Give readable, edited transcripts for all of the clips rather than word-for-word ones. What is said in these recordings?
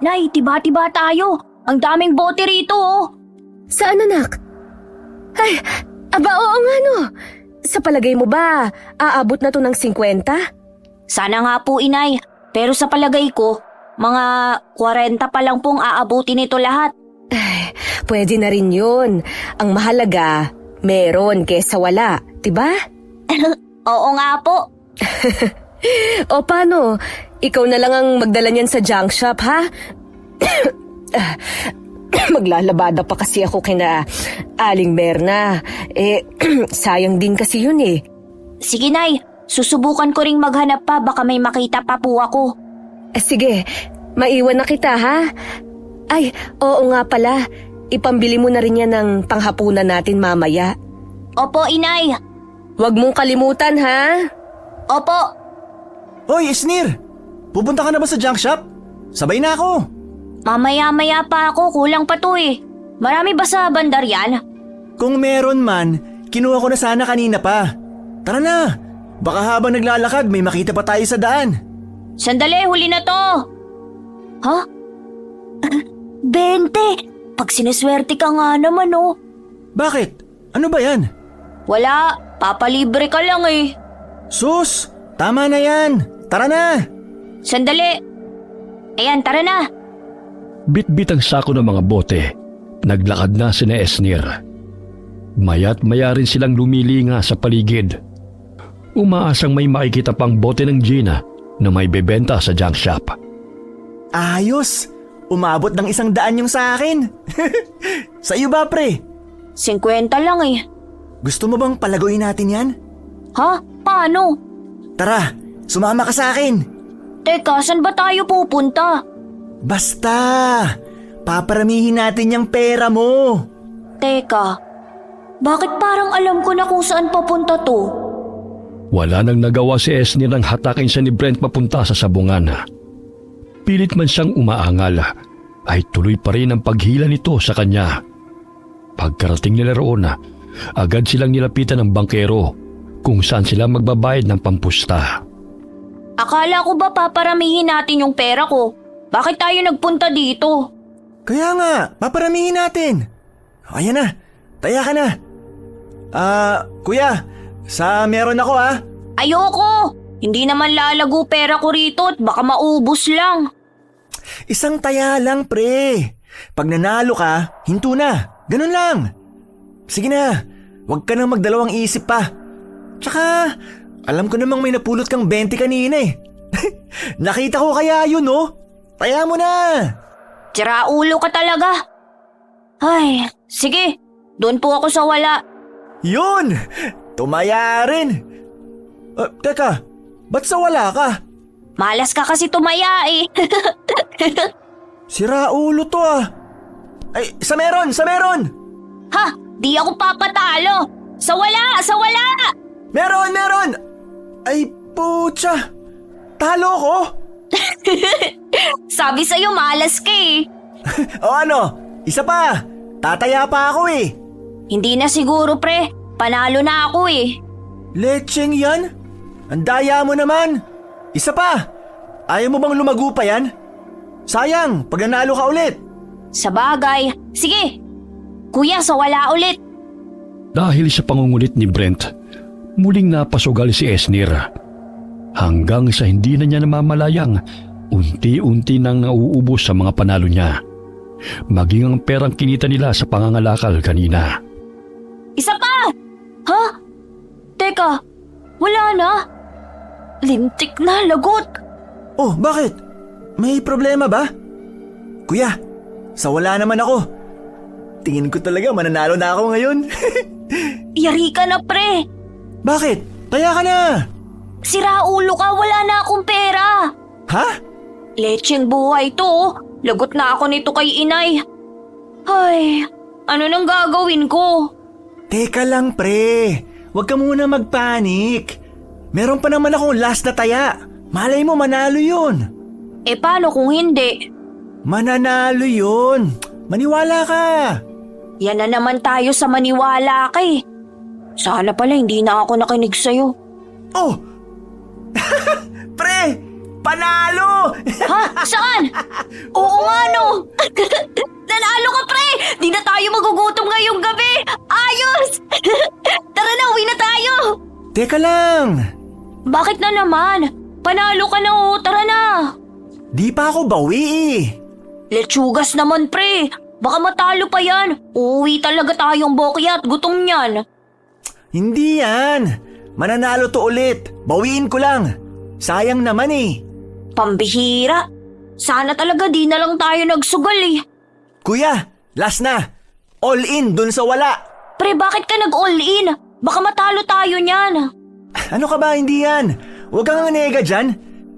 Nay, tiba-tiba tayo. Ang daming bote rito oh. Saan anak? Ay, aba oo nga no. Sa palagay mo ba, aabot na to ng 50? Sana nga po inay, pero sa palagay ko, mga 40 pa lang pong aabutin ito lahat. Ay, pwede na rin yun. Ang mahalaga, meron kesa wala, diba? Oo nga po. O paano? Ikaw na lang ang magdala niyan sa junk shop, ha? Maglalabada pa kasi ako kina Aling Berna. Sayang din kasi yun eh. Sige nay, susubukan ko ring maghanap pa baka may makita pa po ako. Sige, maiwan na kita ha? Ay, oo nga pala. Ipambili mo na rin yan ng panghapunan natin mamaya. Opo inay. Huwag mong kalimutan ha? Opo. Hoy, Esnir! Pupunta ka na ba sa junk shop? Sabay na ako. Mamaya-maya pa ako, kulang pa to eh. Marami ba sa bandar yan? Kung meron man, kinuha ko na sana kanina pa. Tara na! Baka habang naglalakad may makita pa tayo sa daan. Sandali, huli na to. Ha? 20! Pag sineswerte ka nga naman oh. Bakit? Ano ba yan? Wala, papalibre ka lang eh. Sus! Tama na yan! Tara na! Sandali. Ayan, tara na. Bit-bit ang sako ng mga bote. Naglakad na sina Esnir. Maya't maya rin silang lumilinga sa paligid. Umaasang may makikita pang bote ng Gina na may bebenta sa junk shop. Ayos! Umabot ng 100 yung sa akin. Sa iyo ba, pre? 50 lang eh. Gusto mo bang palaguin natin yan? Ha? Paano? Tara, sumama ka sa akin. Teka, saan ba tayo pupunta? Basta! Paparamihin natin yung pera mo. Teka, bakit parang alam ko na kung saan papunta to? Wala nang nagawa si Esnir nang hatakin siya ni Brent papunta sa sabungan. Pilit man siyang umaangal, ay tuloy pa rin ang paghila nito sa kanya. Pagkarating nila roon, agad silang nilapitan ng bangkero kung saan sila magbabayad ng pampusta. Akala ko ba paparamihin natin yung pera ko? Bakit tayo nagpunta dito? Kaya nga, paparamihin natin. Ayan na, taya ka na. Kuya, meron ako ha. Ayoko! Hindi naman lalago pera ko rito at baka maubos lang. Isang taya lang, pre. Pag nanalo ka, hinto na. Ganun lang. Sige na, huwag ka nang magdalawang isip pa. Tsaka, alam ko namang may napulot kang 20 kanina eh. Nakita ko kaya yun oh. Taya mo na. Tira ulo ka talaga. Ay, sige. Doon po ako sa wala. Yun! Tumaya rin. Teka, ba't sa wala ka? Malas ka kasi tumaya eh. Sira ulo to ah. Ay, sa meron! Ha? Di ako papatalo. Sa wala! Sa wala! Meron! Ay, putya. Talo ko? Sabi sa'yo malas ka eh. O ano? Isa pa. Tataya pa ako eh. Hindi na siguro pre. Panalo na ako eh. Lecheng yan? Ang daya mo naman. Isa pa. Ayaw mo bang lumago pa yan? Sayang, pag nanalo ka ulit. Sa bagay. Sige. Kuya, sa wala ulit. Dahil sa pangungulit ni Brent, muling napasugal si Esnir. Hanggang sa hindi na niya namamalayang, unti-unti nang nauubos sa mga panalo niya. Maging ang perang kinita nila sa pangangalakal kanina. Isa pa! Ha? Teka, wala na. Lintik na, lagot. Oh, bakit? May problema ba? Kuya, sa wala naman ako. Tingin ko talaga mananalo na ako ngayon. Yari ka na pre. Bakit? Taya ka na. Sira ulo ka, wala na akong pera. Ha? Lecheng buhay to, oh. Lagot na ako nito kay inay. Ay, ano nang gagawin ko? Teka lang pre, huwag ka muna magpanik. Meron pa naman akong last na taya. Malay mo manalo yun. Eh paano kung hindi? Mananalo yun. Maniwala ka. Yan na naman tayo sa maniwala ka eh. Sana pala hindi na ako nakinig sa'yo. Oh! Pre, Panalo! Ha? Saan? Oo nga no! Nanalo ka pre! Di na tayo magugutom ngayong gabi! Ayos! Tara na, uwi na tayo! Teka lang! Bakit na naman? Panalo ka na oh, tara na! Di pa ako bawi eh. Lechugas naman pre! Baka matalo pa yan! Uuwi talaga tayong bokyat, gutom niyan! Hindi yan. Mananalo to ulit. Bawiin ko lang. Sayang naman eh. Pambihira! Sana talaga di na lang tayo nagsugal eh! Kuya, last na. All in dun sa wala. Pre, bakit ka nag-all in? Baka matalo tayo niyan! Ano ka ba, hindi yan? Huwag kang nega dyan.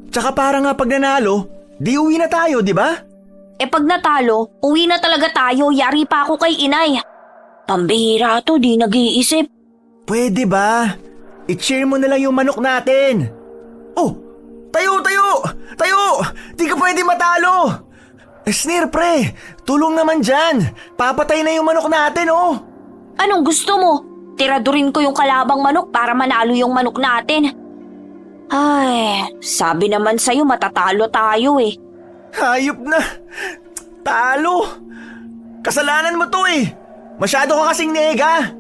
Tsaka para nga pag nanalo, di uwi na tayo, di ba? Eh pag natalo, uwi na talaga tayo, yari pa ako kay inay. Pambihira to, di nag-iisip. Pwede ba? I-cheer mo na lang yung manok natin. Oh, tayo! Tayo! Di ka pwede matalo! Snir, pre, tulong naman dyan. Papatay na yung manok natin, oh. Anong gusto mo? Tiradurin ko yung kalabang manok para manalo yung manok natin. Ay, sabi naman sa'yo matatalo tayo eh. Hayop na. Talo. Kasalanan mo to eh. Masyado ka kasing nega.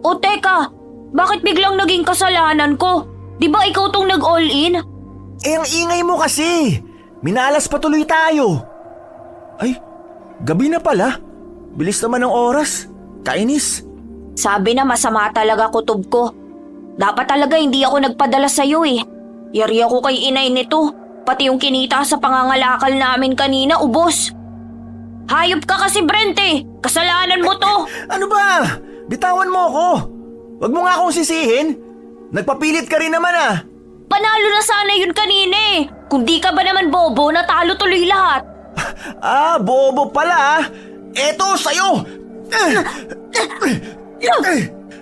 O teka, bakit biglang naging kasalanan ko? Di ba ikaw tong nag-all in? Eh, ang ingay mo kasi. Minalas pa tuloy tayo. Ay, gabi na pala. Bilis naman ng oras. Kainis. Sabi na masama talaga kutob ko. Dapat talaga hindi ako nagpadala sa'yo eh. Yari ako kay inay nito. Pati yung kinita sa pangangalakal namin kanina, ubos. Hayop ka kasi, Brent eh. Kasalanan mo to. Ano ba? Bitawan mo ako. Wag mo nga akong sisihin. Nagpapilit ka rin naman ah. Panalo na sana yun kanina eh. Kung di ka ba naman bobo, natalo tuloy lahat. Ah, bobo pala ah. Eto, sa'yo.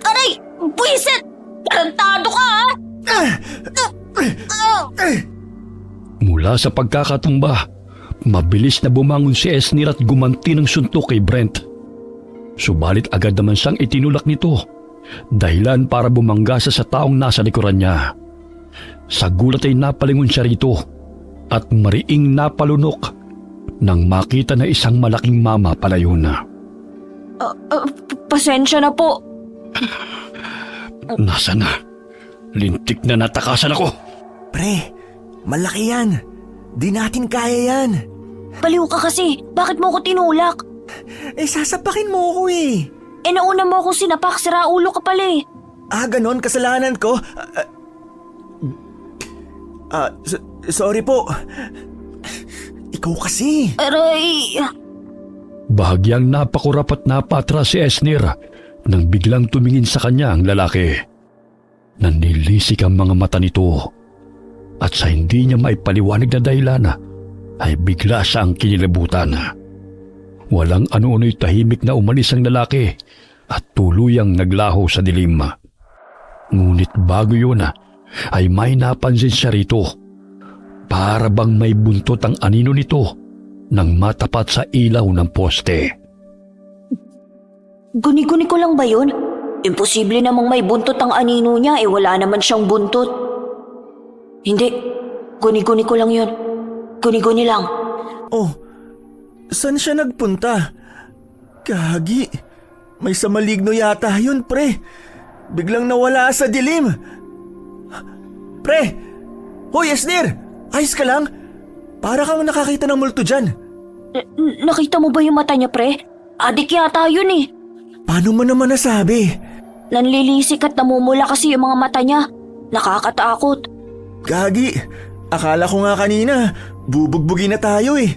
Aray! Buisit! Tarantado ka ah! Mula sa pagkakatumba, mabilis na bumangon si Esnir at gumanti ng suntok kay Brent. Subalit agad naman siyang itinulak nito, dahilan para bumangga sa taong nasa likuran niya. Sa gulat ay napalingon siya rito at mariing napalunok nang makita na isang malaking mama palayo na. Pasensya na po. Nasa na? Lintik na natakasan ako. Pre, malaki yan. Di natin kaya yan. Baliw ka kasi. Bakit mo ko tinulak? Eh, sasapakin mo ako eh. Eh nauna mo akong sinapak, sira ulo ka pala eh. Ah, ganon, kasalanan ko. Sorry po. Ikaw kasi. Aray! Bahagyang napakurap at napatras si Esnir nang biglang tumingin sa kanya ang lalaki. Nanilisik ang mga mata nito at sa hindi niya maipaliwanag na dahilan ay bigla siyang kinilabutan. Walang ano-ano'y tahimik na umalis ang lalaki at tuluyang naglaho sa dilim. Ngunit bago yun ay may napansin siya rito. Para bang may buntot ang anino nito nang matapat sa ilaw ng poste. Guni-guni ko lang ba yun? Imposible namang may buntot ang anino niya eh wala naman siyang buntot. Hindi. Guni-guni ko lang yun. Guni-guni lang. Oh, saan siya nagpunta? Gagi. May sa maligno yata yun, pre. Biglang nawala sa dilim. Pre! Hoy, Esnir! Ayos ka lang? Para kang nakakita ng multo dyan. Nakita mo ba yung mata niya, pre? Adik yata yun eh. Paano mo naman nasabi? Nanlilisik at namumula kasi yung mga mata niya. Nakakatakot. Gagi, akala ko nga kanina, bubugbugin na tayo eh.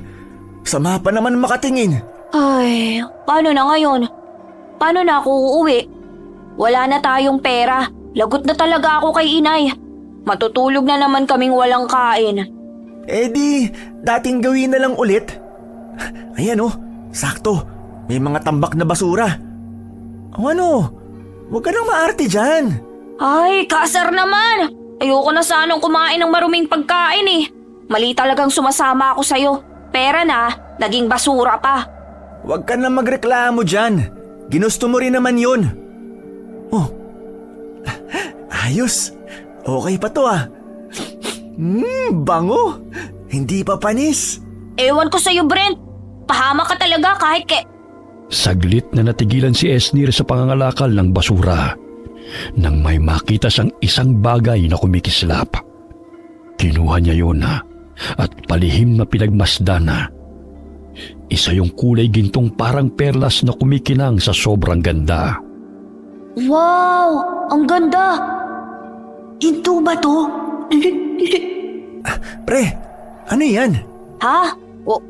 Sama pa naman makatingin. Ay, paano na ngayon? Paano na ako uuwi? Wala na tayong pera. Lagot na talaga ako kay inay. Matutulog na naman kaming walang kain. Eh di, dating gawin na lang ulit. Ayan oh, sakto. May mga tambak na basura. O ano, huwag ka nang maarte dyan. Ay, kasar naman. Ayoko na sanang kumain ng maruming pagkain eh. Mali talagang sumasama ako sa'yo. Pera na, naging basura pa. Huwag ka na magreklamo dyan. Ginusto mo rin naman yun. Oh, ayos. Okay pa to ah. Bango. Hindi pa panis. Ewan ko sa'yo, Brent. Pahama ka talaga kahit Saglit na natigilan si Esnir sa pangangalakal ng basura nang may makita siyang isang bagay na kumikislap. Kinuha niya yun at palihim na pinagmasdan na. Isa yung kulay gintong parang perlas na kumikinang sa sobrang ganda. Wow! Ang ganda! Ginto ba to? Pre, ano yan? Ha?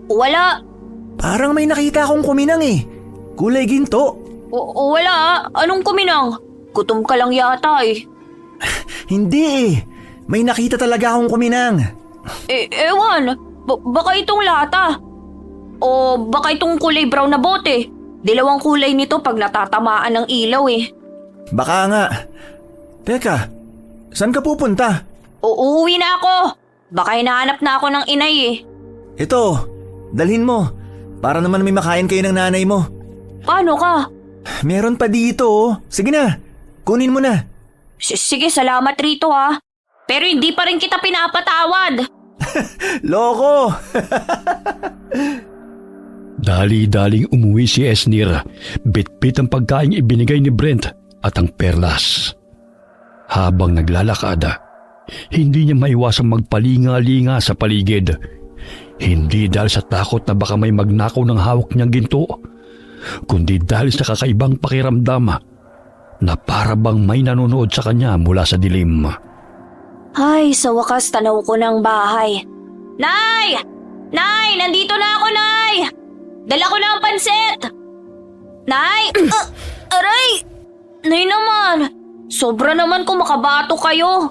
Wala. Parang may nakita akong kuminang eh. Kulay ginto. Wala. Anong kuminang? Gutom ka lang yata eh. Hindi eh. May nakita talaga akong kuminang. Ewan. Baka itong lata. O baka itong kulay brown na bote. Dalawang kulay nito pag natatamaan ng ilaw eh. Baka nga. Teka, saan ka pupunta? Uuwi na ako. Baka hinahanap na ako ng inay eh. Ito, dalhin mo. Para naman may makain kayo ng nanay mo. Paano ka? Meron pa dito oh. Sige na, kunin mo na. Sige, salamat rito ha. Pero hindi pa rin kita pinapatawad. Loko! Dali-daling umuwi si Esnir, bitbit ang pagkain ibinigay ni Brent at ang perlas. Habang naglalakad, hindi niya maiwasang magpalinga-linga sa paligid. Hindi dahil sa takot na baka may magnakaw ng hawak niyang ginto, kundi dahil sa kakaibang pakiramdam na para bang may nanonood sa kanya mula sa dilim. Ay, sa wakas tanaw ko ng bahay. Nay! Nay! Nandito na ako, Nay! Dala ko na ang pansit! Nay! Aray! Nay naman! Sobra naman kung makabato kayo.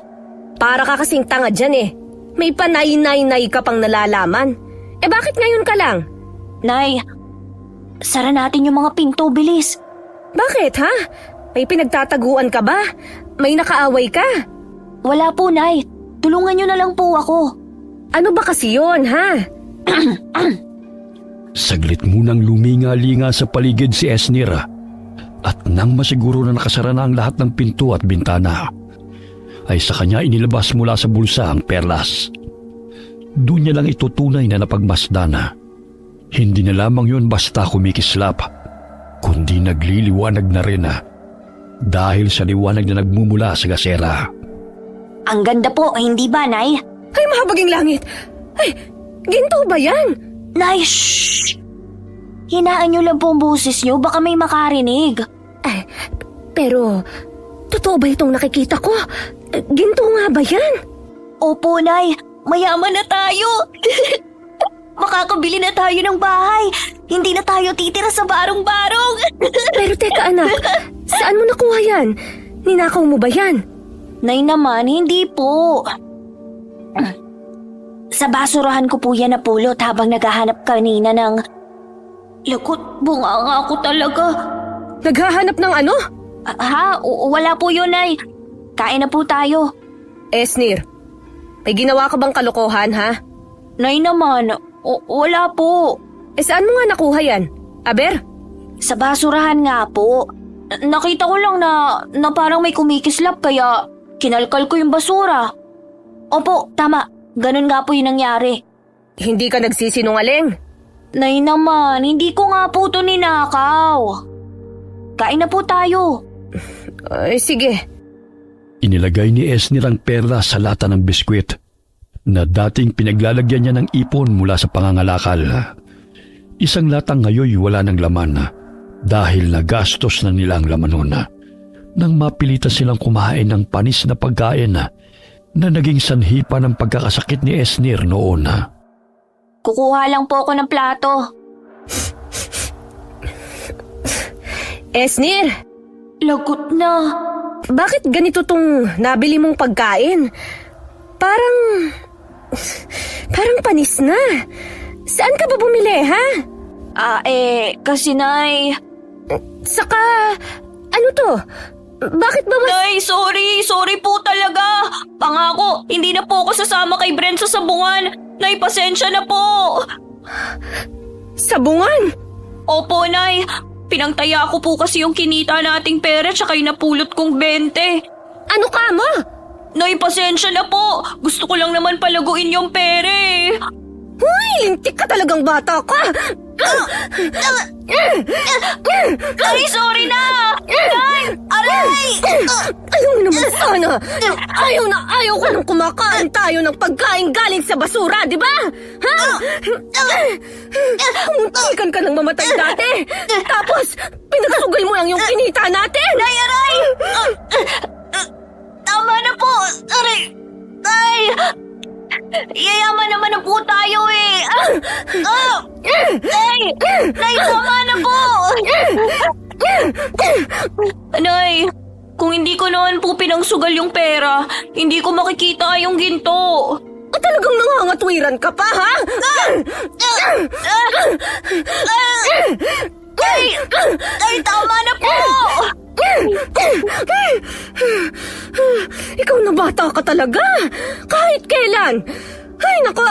Para ka kasing tanga dyan eh. May panay-nay-nay ka pang nalalaman. Bakit ngayon ka lang? Nay, sara natin yung mga pinto, bilis. Bakit ha? May pinagtataguan ka ba? May nakaaway ka? Wala po, Nay. Tulungan niyo na lang po ako. Ano ba kasi yun ha? Saglit munang luminga-linga sa paligid si Esnir at nang masiguro na nakasara na ang lahat ng pinto at bintana, ay sa kanya inilabas mula sa bulsa ang perlas. Doon niya lang ito tunay na napagmasdana. Hindi na lamang yun basta kumikislap, kundi nagliliwanag na rin dahil sa liwanag na nagmumula sa gasera. Ang ganda po, hindi ba, Nay? Ay, mahabaging langit! Ay, ginto ba yan? Nay, shhh! Hinaan niyo lang po ang boses niyo, baka may makarinig. Ay, pero, totoo ba itong nakikita ko? Ginto nga ba yan? Opo, Nay. Mayaman na tayo. Makakabili na tayo ng bahay. Hindi na tayo titira sa barong-barong. Pero teka anak, saan mo nakuha yan? Ninakaw mo ba yan? Nay naman, hindi po. Sa basurahan ko po yan napulot habang naghahanap kanina ng... Lagot, bunganga ako talaga. Naghahanap ng ano? Wala po yun, Nay. Kain na po tayo. Esnir, may ginawa ka bang kalokohan ha? Nay naman, wala po. Saan mo nga nakuha yan? Aber? Sa basurahan nga po. Nakita ko lang na parang may kumikislap kaya kinalkal ko yung basura. Opo, tama. Ganun nga po yung nangyari. Hindi ka nagsisinungaling? Nay naman, hindi ko nga po ito ninakaw. Kain na po tayo. Ay, sige. Inilagay ni Esnir ang perlas sa lata ng biskwit na dating pinaglalagyan niya ng ipon mula sa pangangalakal. Isang latang ngayon wala ng laman dahil nagastos na nila ang laman nun. Nang mapilitan silang kumain ng panis na pagkain na naging sanhi pa ng pagkakasakit ni Esnir noon. Kukuha lang po ako ng plato. Esnir! Lagot na. Bakit ganito tong nabili mong pagkain? Parang panis na. Saan ka ba bumili, ha? Kasi Nay... Saka, ano to? Bakit ba Nay, sorry. Sorry po talaga. Pangako, hindi na po ako sasama kay Brent sa sabungan. Nay, pasensya na po. Sabungan? Opo, Nay. Pinangtaya ko po kasi yung kinita nating pera tsaka yung napulot kong 20. Ano ka mo? Nay, pasensya na po. Gusto ko lang naman palaguin yung pere. Uy, lintik ka talagang bata ka! Ay, sorry na! Nay! Aray! Ayaw mo naman sana! Ayaw ko nang kumakain tayo ng pagkain galing sa basura, di ba? Ha? Muntikan ka nang mamatay dati! Tapos, pinagsugal mo lang yung kinita natin! Nay, aray! Tama na po! Aray! Ay! Yayaman naman na po tayo eh! Nay! Nay, tama na po! Nay, kung hindi ko naman po pinangsugal yung pera, hindi ko makikita yung ginto. O talagang nangangatwiran ka pa, ha? Ay, tama na po! Ikaw na bata ka talaga! Kahit kailan! Ay, nako!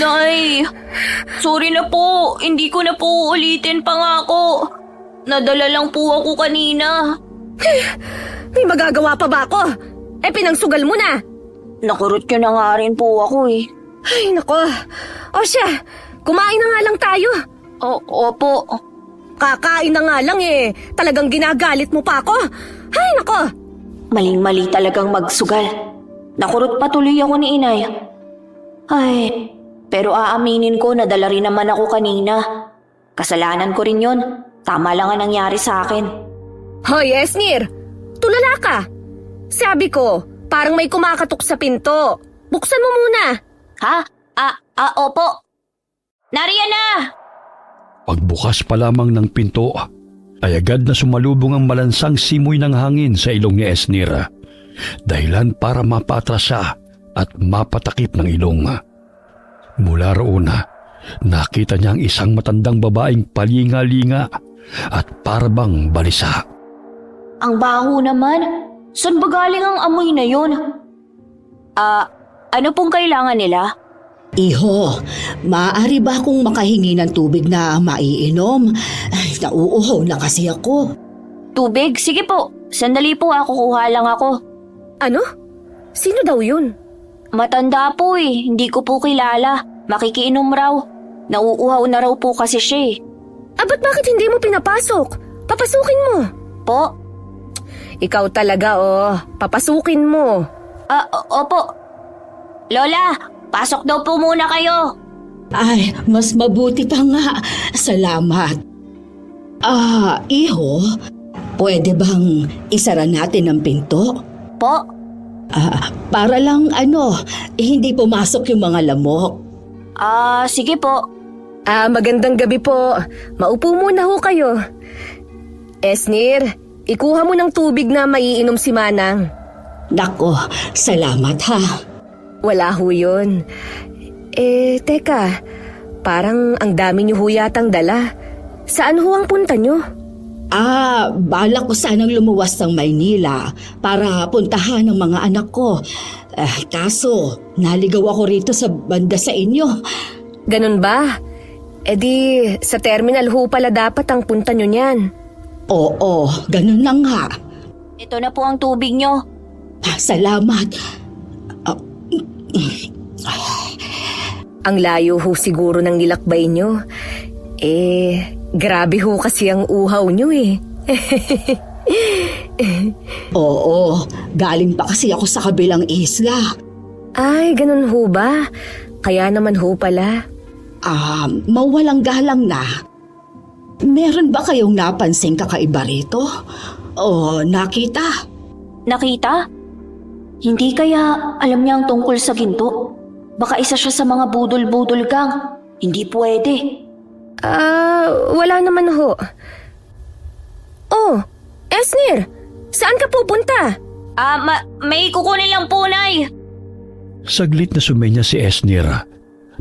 Nay, sorry na po. Hindi ko na po ulitin pa nga ako. Nadala lang po ako kanina. May magagawa pa ba ako? Eh, pinangsugal mo na! Nakurot ko na nga rin po ako eh. Ay, nako! O siya, kumain na nga lang tayo. Opo. Kakain na nga lang eh. Talagang ginagalit mo pa ako. Ay, nako! Maling-mali talagang magsugal. Nakurot pa tuloy ako ni inay. Ay, pero aaminin ko na dala rin naman ako kanina. Kasalanan ko rin yun. Tama lang ang nangyari sa akin. Hoy, Esnir! Tulala ka! Sabi ko, parang may kumakatok sa pinto. Buksan mo muna. Ha? Opo. Nariyan na! Pagbukas pa lamang ng pinto, ay agad na sumalubong ang malansang simoy ng hangin sa ilong ni Esnir. Dahilan para mapatras siya at mapatakip ng ilong. Mula roon, nakita niya ang isang matandang babaeng palinga-linga at parabang balisa. Ang bango naman. Saan ba galing ang amoy na yun? Ano pong kailangan nila? Iho, maaari ba akong makahingi ng tubig na maiinom? Ay, nauuhaw na kasi ako. Tubig? Sige po. Sandali po, kukuha lang ako. Ano? Sino daw yun? Matanda po eh. Hindi ko po kilala. Makikiinom raw. Nauuhaw na raw po kasi siya eh. Ba't bakit hindi mo pinapasok? Papasukin mo. Po? Ikaw talaga, papasukin mo. Opo. Lola, pasok daw po muna kayo. Ay, mas mabuti pa nga. Salamat. Iho, pwede bang isara natin ang pinto? Po? Para lang hindi pumasok yung mga lamok. Sige po. Magandang gabi po. Maupo muna ho kayo. Esnir, ikuha mo ng tubig na maiinom si Manang. Nako, salamat ha. Wala ho yun. Teka. Parang ang dami niyo ho yatang dala. Saan ho ang punta niyo? Balak ko sanang lumuwas ng Maynila para puntahan ng mga anak ko. Kaso, naligaw ako rito sa banda sa inyo. Ganun ba? Di, sa terminal ho pala dapat ang punta niyo niyan. Oo, ganun lang nga. Ito na po ang tubig nyo. Salamat. Ang layo ho siguro ng nilakbay niyo. Grabe ho kasi ang uhaw niyo eh. Oo, galing pa kasi ako sa kabilang isla. Ay, ganun ho ba? Kaya naman ho pala. Mawalang galang na. Meron ba kayong napansing kakaiba rito? O nakita? Nakita? Hindi kaya alam niya ang tungkol sa ginto? Baka isa siya sa mga budol-budol gang. Hindi pwede. Wala naman ho. Oh, Esnir, saan ka pupunta? May kukunin lang po, Nay. Saglit na sumenya si Esnir.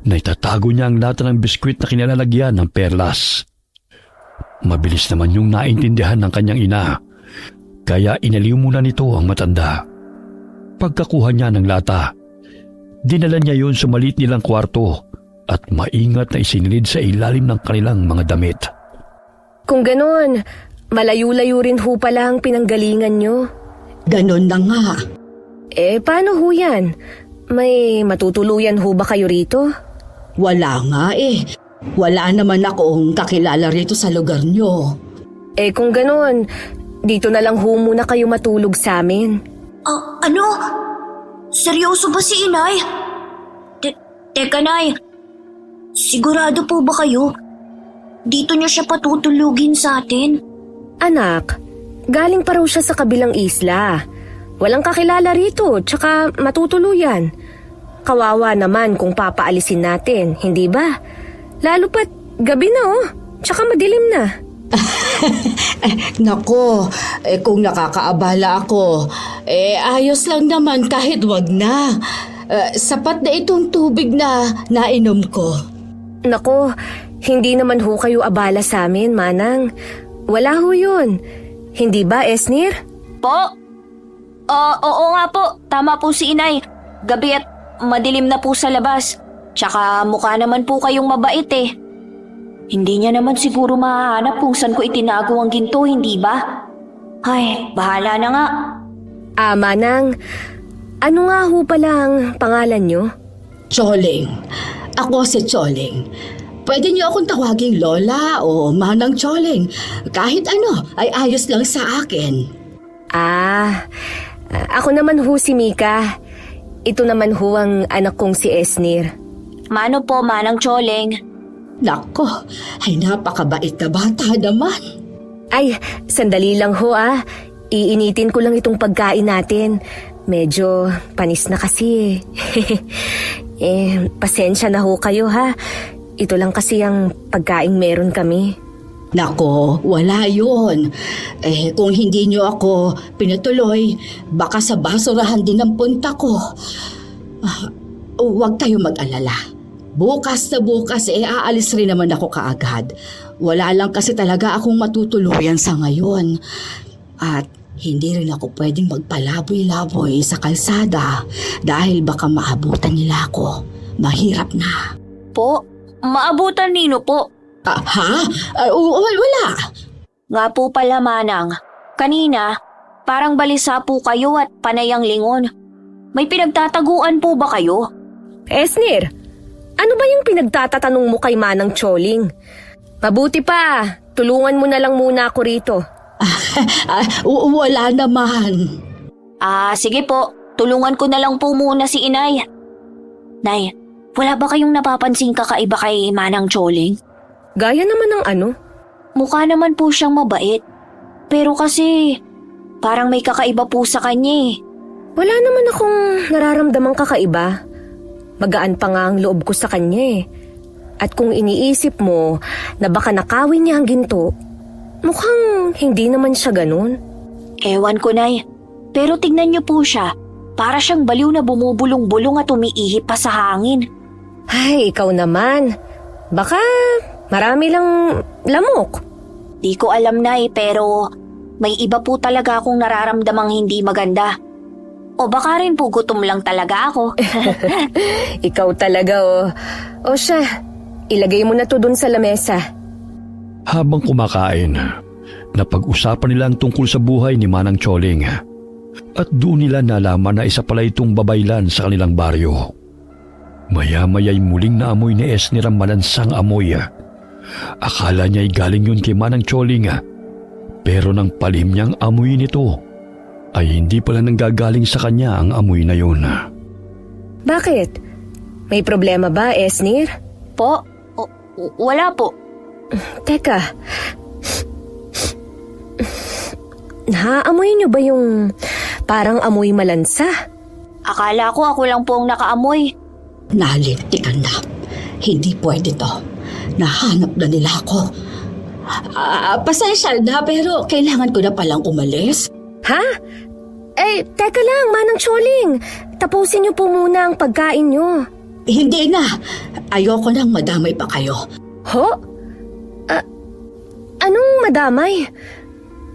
Naitatago niya ang lata ng biskwit na kinalalagyan ng perlas. Mabilis naman yung naintindihan ng kanyang ina, kaya inaliw muna nito ang matanda. Pagkakuha niya ng lata, dinala niya yon sa maliit nilang kwarto at maingat na isinilid sa ilalim ng kanilang mga damit. Kung ganon, malayo-layo rin ho pala ang pinanggalingan nyo. Ganon na nga. Paano ho yan? May matutuluyan ho ba kayo rito? Wala nga eh. Wala naman akong kakilala rito sa lugar nyo. Kung ganun, dito na lang ho muna kayo matulog sa amin. Ano? Seryoso ba si inay? Teka, Nay. Sigurado po ba kayo? Dito niyo siya patutulugin sa atin? Anak, galing pa raw siya sa kabilang isla. Walang kakilala rito, tsaka matutuluyan. Kawawa naman kung papaalisin natin, hindi ba? Lalo pat gabi na tsaka madilim na. Nako, kung nakakaabala ako, ayos lang naman kahit wag na. Sapat na itong tubig na nainom ko. Nako, hindi naman ho kayo abala sa amin, Manang. Wala ho yun. Hindi ba, Esnir? Po? Oo nga po. Tama po si inay. Gabi at madilim na po sa labas. Tsaka mukha naman po kayong mabait eh. Hindi niya naman siguro mahahanap kung saan ko itinago ang ginto, hindi ba? Ay, bahala na nga. Manang, ano nga ho pala ang pangalan nyo? Choling. Ako si Choling. Pwede niyo akong tawaging Lola o Manang Choling. Kahit ano ay ayos lang sa akin. Ako naman ho si Mika. Ito naman ho ang anak kong si Esnir. Mano po, Manang Choling? Nako, ay napakabait na bata naman. Ay, sandali lang ho Iinitin ko lang itong pagkain natin. Medyo panis na kasi pasensya na ho kayo ha. Ito lang kasi ang pagkain meron kami. Nako, wala yun. Kung hindi niyo ako pinatuloy, baka sa basurahan din ang punta ko. Huwag kayo mag-alala. Bukas na bukas, aalis rin naman ako kaagad. Wala lang kasi talaga akong matutuluyan sa ngayon. At hindi rin ako pwedeng magpalaboy-laboy sa kalsada dahil baka maabutan nila ako. Mahirap na. Po? Maabutan nino po? Wala. Nga po pala, Manang. Kanina, parang balisa po kayo at panayang lingon. May pinagtataguan po ba kayo? Esnir, ano ba yung pinagtatatanong mo kay Manang Choling? Mabuti pa, tulungan mo na lang muna ako rito. Wala naman. Sige po. Tulungan ko na lang po muna si inay. Nay, wala ba kayong napapansing kakaiba kay Manang Choling? Gaya naman ng ano? Mukha naman po siyang mabait. Pero kasi, parang may kakaiba po sa kanya eh. Wala naman akong nararamdamang kakaiba. Magaan pa nga ang loob ko sa kanya eh. At kung iniisip mo na baka nakawin niya ang ginto, mukhang hindi naman siya ganun. Ewan ko, Nay. Pero tignan niyo po siya. Para siyang baliw na bumubulong-bulong at umiihip pa sa hangin. Ay, ikaw naman. Baka marami lang lamok. Di ko alam, Nay, pero may iba po talaga akong nararamdamang hindi maganda. O baka rin po gutom lang talaga ako. Ikaw talaga O siya, ilagay mo na to dun sa lamesa. Habang kumakain, napag-usapan nila ang tungkol sa buhay ni Manang Choling. At doon nila nalaman na isa pala itong babaylan sa kanilang baryo. Maya-maya'y muling naamoy ni Esnir ang malansang amoy. Akala niya'y galing yun kay Manang Choling. Pero nang palihim niyang amoy nito, ay hindi pala nanggagaling sa kanya ang amoy na yun. Bakit? May problema ba, Esnir? Po? Wala po. Teka. Naaamoy niyo ba yung parang amoy malansa? Akala ko ako lang po ang nakaamoy. Nalintikan na. Hindi pwede to. Nahanap na nila ako. Pasensya na pero kailangan ko na palang umalis. Ha? Teka lang, Manang Choling. Tapusin niyo po muna ang pagkain niyo. Hindi na. Ayoko nang madamay pa kayo. Ho? Anong madamay?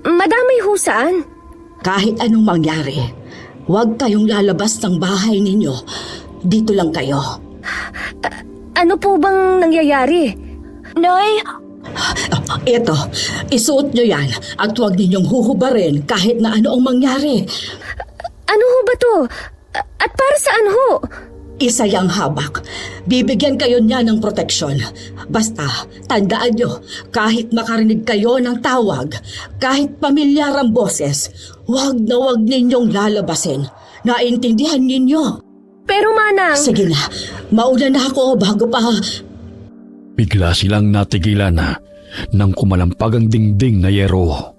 Madamay ho saan? Kahit anong mangyari, huwag kayong lalabas ng bahay ninyo. Dito lang kayo. Ano po bang nangyayari? Nay! Ito, isuot nyo yan at huwag ninyong huhubarin kahit na ano ang mangyari. Ano ho ba to? At para saan ho? Isa yang habak. Bibigyan kayo niya ng proteksyon. Basta, tandaan nyo, kahit makarinig kayo ng tawag, kahit pamilyar ang boses, wag na wag ninyong lalabasin. Naintindihan ninyo? Pero Manang... Sige na, mauna na ako bago pa... Bigla silang natigilan nang kumalampag ang dingding na yero.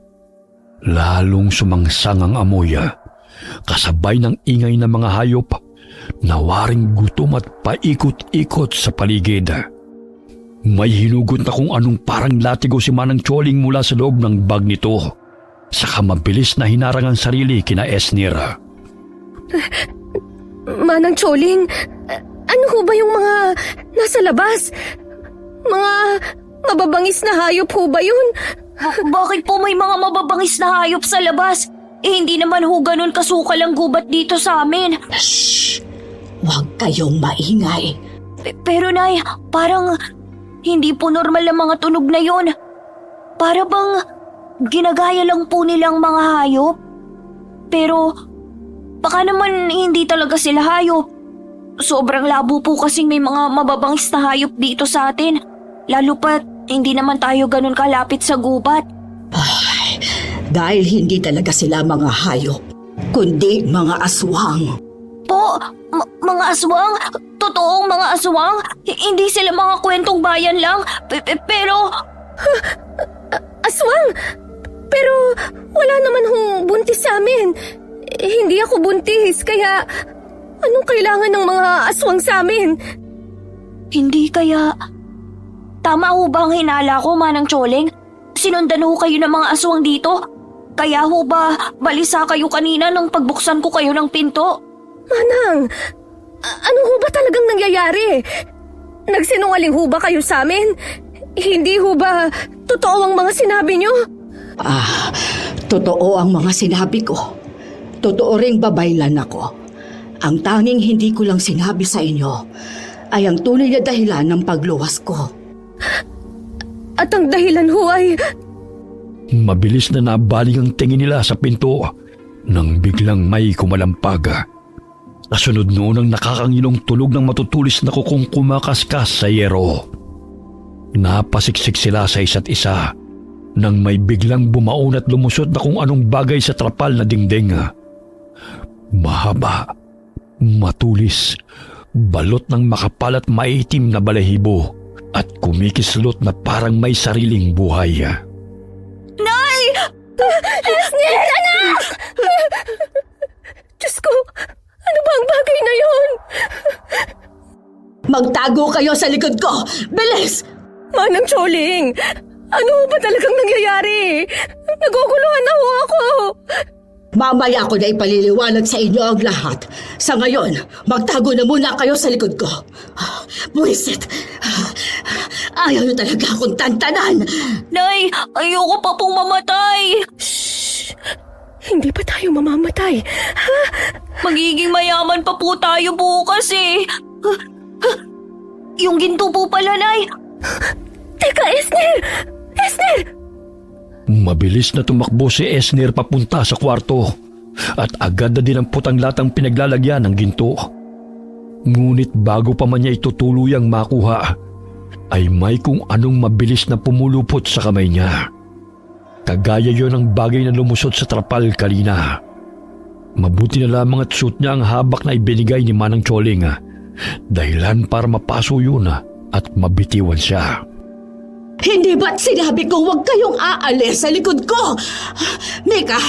Lalong sumangsang ang amoy, kasabay ng ingay ng mga hayop na waring gutom at paikot-ikot sa paligid. May hinugot na kung anong parang latigo si Manang Choling mula sa loob ng bag nito. Saka mabilis na hinarang ang sarili kina Esnir. Manang Choling, ano ho ba yung mga nasa labas? Mga mababangis na hayop ho ba yun? Bakit po may mga mababangis na hayop sa labas? Hindi naman ho ganun kasukal ang gubat dito sa amin. Shh! Huwag kayong maingay. Pero Nay, parang hindi po normal ang mga tunog na yon. Para bang ginagaya lang po nilang mga hayop. Pero baka naman hindi talaga sila hayop. Sobrang labo po kasing may mga mababangis na hayop dito sa atin. Lalo pat hindi naman tayo ganun kalapit sa gubat. Ay, dahil hindi talaga sila mga hayop, kundi mga aswang. Po, mga aswang? Totoong mga aswang? Hindi sila mga kwentong bayan lang. Pero... Aswang! Pero wala naman hong buntis sa amin. Hindi ako buntis, kaya anong kailangan ng mga aswang sa amin? Hindi kaya... Tama ho ba ang hinala ko, Manang Choling? Sinundan ho kayo ng mga aswang dito? Kaya ho ba balisa kayo kanina nang pagbuksan ko kayo ng pinto? Manang, ano ho ba talagang nangyayari? Nagsinungaling ho ba kayo sa amin? Hindi ho ba totoo ang mga sinabi niyo? Totoo ang mga sinabi ko. Totoo ring babaylan ako. Ang tanging hindi ko lang sinabi sa inyo ay ang tunay na dahilan ng pagluwas ko. At ang dahilan ho ay... Mabilis na nabaling ang tingin nila sa pinto nang biglang may kumalampag. Kasunod noon ang nakakangilong tulog ng matutulis na kukong kumakaskas sa yero. Napasiksik sila sa isa't isa nang may biglang bumaon at lumusot na kung anong bagay sa trapal na dingding. Mahaba, matulis, balot ng makapal at maitim na balahibo at kumikislot na parang may sariling buhay. Nay! Esnir, anak! Diyos ko, ano ba ang bagay na yon? Magtago kayo sa likod ko! Bilis! Manang Choling, ano ba talagang nangyayari? Naguguluhan na ho ako. Mamaya ko na ipaliliwanag sa inyo ang lahat. Sa ngayon, magtago na muna kayo sa likod ko. Buwisit! Ayaw niyo talaga akong tantanan! Nay, ayoko pa pong mamatay. Shh! Hindi pa tayo mamamatay. Ha? Magiging mayaman pa po tayo bukas eh. Yung ginto po pala, Nay. Teka, Esnir! Esnir! Mabilis na tumakbo si Esnir papunta sa kwarto at agad na dinampot ang latang pinaglalagyan ng ginto. Ngunit bago pa man niya ito tuluyang makuha, ay may kung anong mabilis na pumulupot sa kamay niya. Kagaya yon ng bagay na lumusot sa trapal kanina. Mabuti na lamang at suot niya ang habak na ibinigay ni Manang Choling, dahilan para mapaso yun at mabitiwan siya. Hindi ba't sinabi ko huwag kayong aalis sa likod ko? Mika,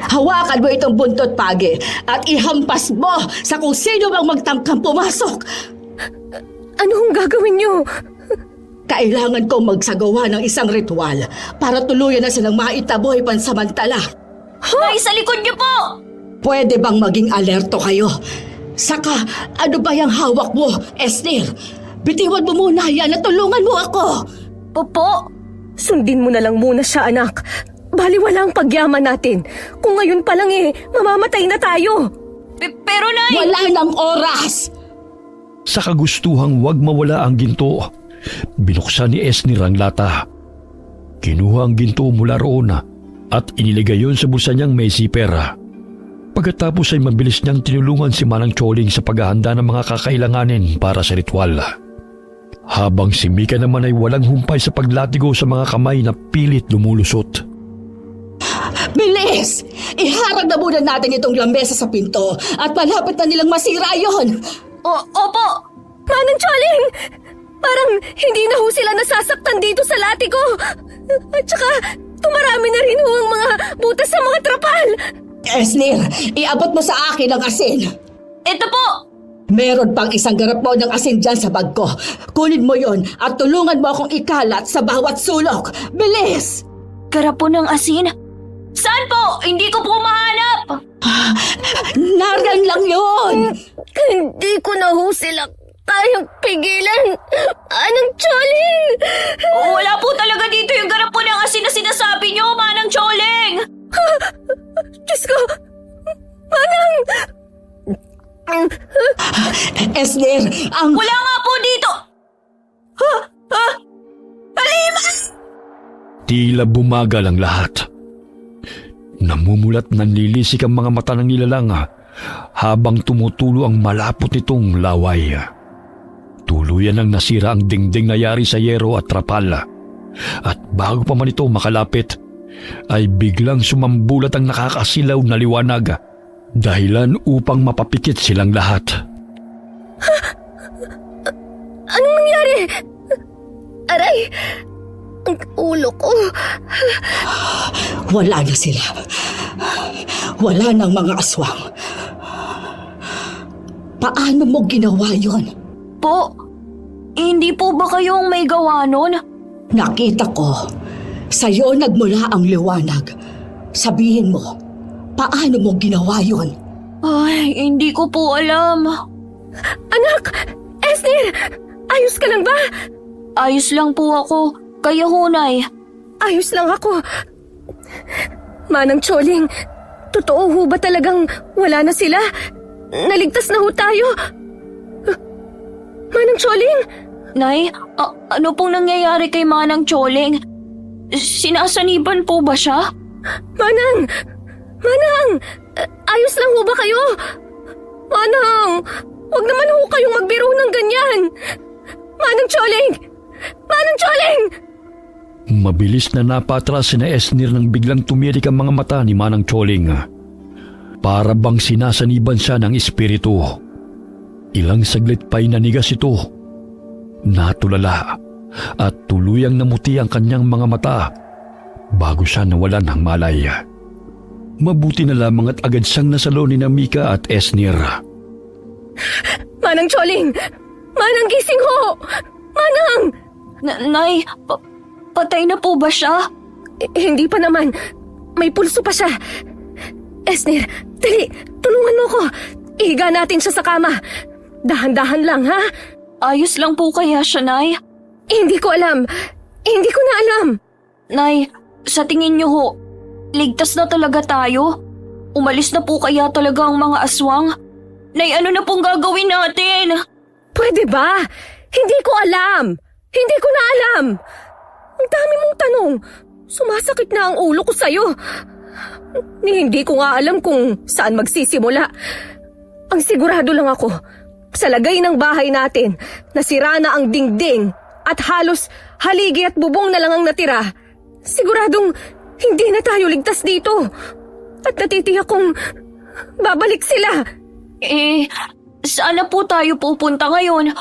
hawakan mo itong buntot pagi at ihampas mo sa kung sino bang magtangkang pumasok. Ano hong gagawin niyo? Kailangan kong magsagawa ng isang ritual para tuluyan na silang maitaboy pansamantala. Nay, sa likod niyo po! Pwede bang maging alerto kayo? Saka, ano ba yung hawak mo, Esnir? Bitiwan mo muna yan at tulungan mo ako. Popo, Sundin mo na lang muna siya, anak. Baliwala ang pagyaman natin. Kung ngayon pa lang mamamatay na tayo. pero Nay... Wala nang oras! Sa kagustuhang wag mawala ang ginto, binuksan ni Esnir ang lata. Kinuha ang ginto mula roon at iniligay yon sa bulsa niyang may zipper. Pagkatapos ay mabilis niyang tinulungan si Manang Choling sa paghahanda ng mga kakailanganin para sa ritual. Habang si Mika naman ay walang humpay sa paglatigo sa mga kamay na pilit lumulusot. Bilis! Iharag na muna natin itong lamesa sa pinto at malapit na nilang masira yon. Opo! Manang Choling! Parang hindi na ho sila nasasaktan dito sa latigo. At saka, tumarami na rin ho ang mga butas sa mga trapal. Esnir, iabot mo sa akin ang asin. Ito po! Meron pang isang garapaw ng asin dyan sa bag ko. Kunin mo yon at tulungan mo akong ikalat sa bawat sulok. Bilis! Garapon ng asin? Saan po? Hindi ko po mahanap! Naryan lang yon! Hindi ko na ho sila kayang pigilan. Manang Choling! Wala po talaga dito yung garapon ng asin na sinasabi niyo, Manang Choling! Diyos ko! Manang! Esnir, ang... Wala nga po dito! Halima! Tila bumagal ang lahat. Namumulat ng lilisik ang mga mata ng nilalang habang tumutulo ang malapot nitong laway. Tuluyan ang nasira ang dingding na yari sa yero at trapal. At bago pa man ito makalapit, ay biglang sumambulat ang nakakasilaw na liwanag, dahilan upang mapapikit silang lahat. Anong nangyari? Aray! Ang ulo ko. Wala na sila. Wala nang mga aswang. Paano mo ginawa yon? Po, hindi po ba kayo ang may gawa nun? Nakita ko, sa'yo nagmula ang liwanag. Sabihin mo, paano mo ginawa yon? Ay, hindi ko po alam. Anak! Esnir! Ayos ka lang ba? Ayos lang po ako. Kaya hunay. Ayos lang ako. Manang Choling, totoo ho ba talagang wala na sila? Naligtas na ho tayo? Manang Choling? Nay, ano pong nangyayari kay Manang Choling? Sinasaniban po ba siya? Manang! Manang! Ayos lang ho ba kayo? Manang! Huwag naman ho kayong magbiro ng ganyan! Manang Choling! Manang Choling! Mabilis na napatras si Esnir nang biglang tumirik ang mga mata ni Manang Choling. Para bang sinasaniban siya ng espiritu. Ilang saglit pa'y nanigas ito. Natulala at tuluyang namuti ang kanyang mga mata bago siya nawalan ng malay. Mabuti na lamang at agad siyang nasalo ni Mika at Esnir. Manang Choling! Manang gising ho! Manang! Nay, patay na po ba siya? Hindi pa naman. May pulso pa siya. Esnir, dali, tulungan mo ko. Ihiga natin siya sa kama. Dahan-dahan lang, ha? Ayos lang po kaya siya, Nay? Hindi ko alam. Hindi ko na alam. Nay, sa tingin niyo ho, ligtas na talaga tayo? Umalis na po kaya talaga ang mga aswang? Nay, ano na pong gagawin natin? Pwede ba? Hindi ko alam. Hindi ko na alam. Ang dami mong tanong. Sumasakit na ang ulo ko sa'yo. Hindi ko nga alam kung saan magsisimula. Ang sigurado lang ako, sa lagay ng bahay natin, nasira na ang dingding at halos haligi at bubong na lang ang natira. Siguradong hindi na tayo ligtas dito. At natitiyak kong babalik sila. Saan na po tayo pupunta ngayon?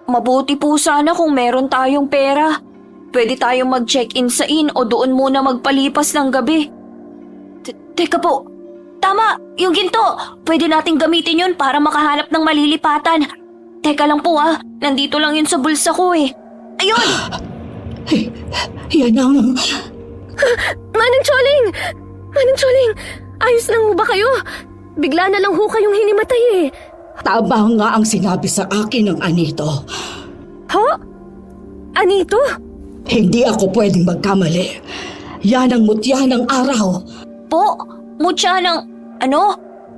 Mabuti po sana kung meron tayong pera. Pwede tayong mag-check-in sa inn o doon muna magpalipas ng gabi. Teka po, tama, yung ginto. Pwede nating gamitin yun para makahanap ng malilipatan. Teka lang po nandito lang yun sa bulsa ko eh. Ayun! Yan ang... Manang Choling! Manang Choling, ayos lang ho ba kayo? Bigla na lang ho kayong hinimatay eh. Tama nga ang sinabi sa akin ng anito. Ho? Anito? Hindi ako pwedeng magkamali. Yan ang mutya ng araw. Po, mutya ng...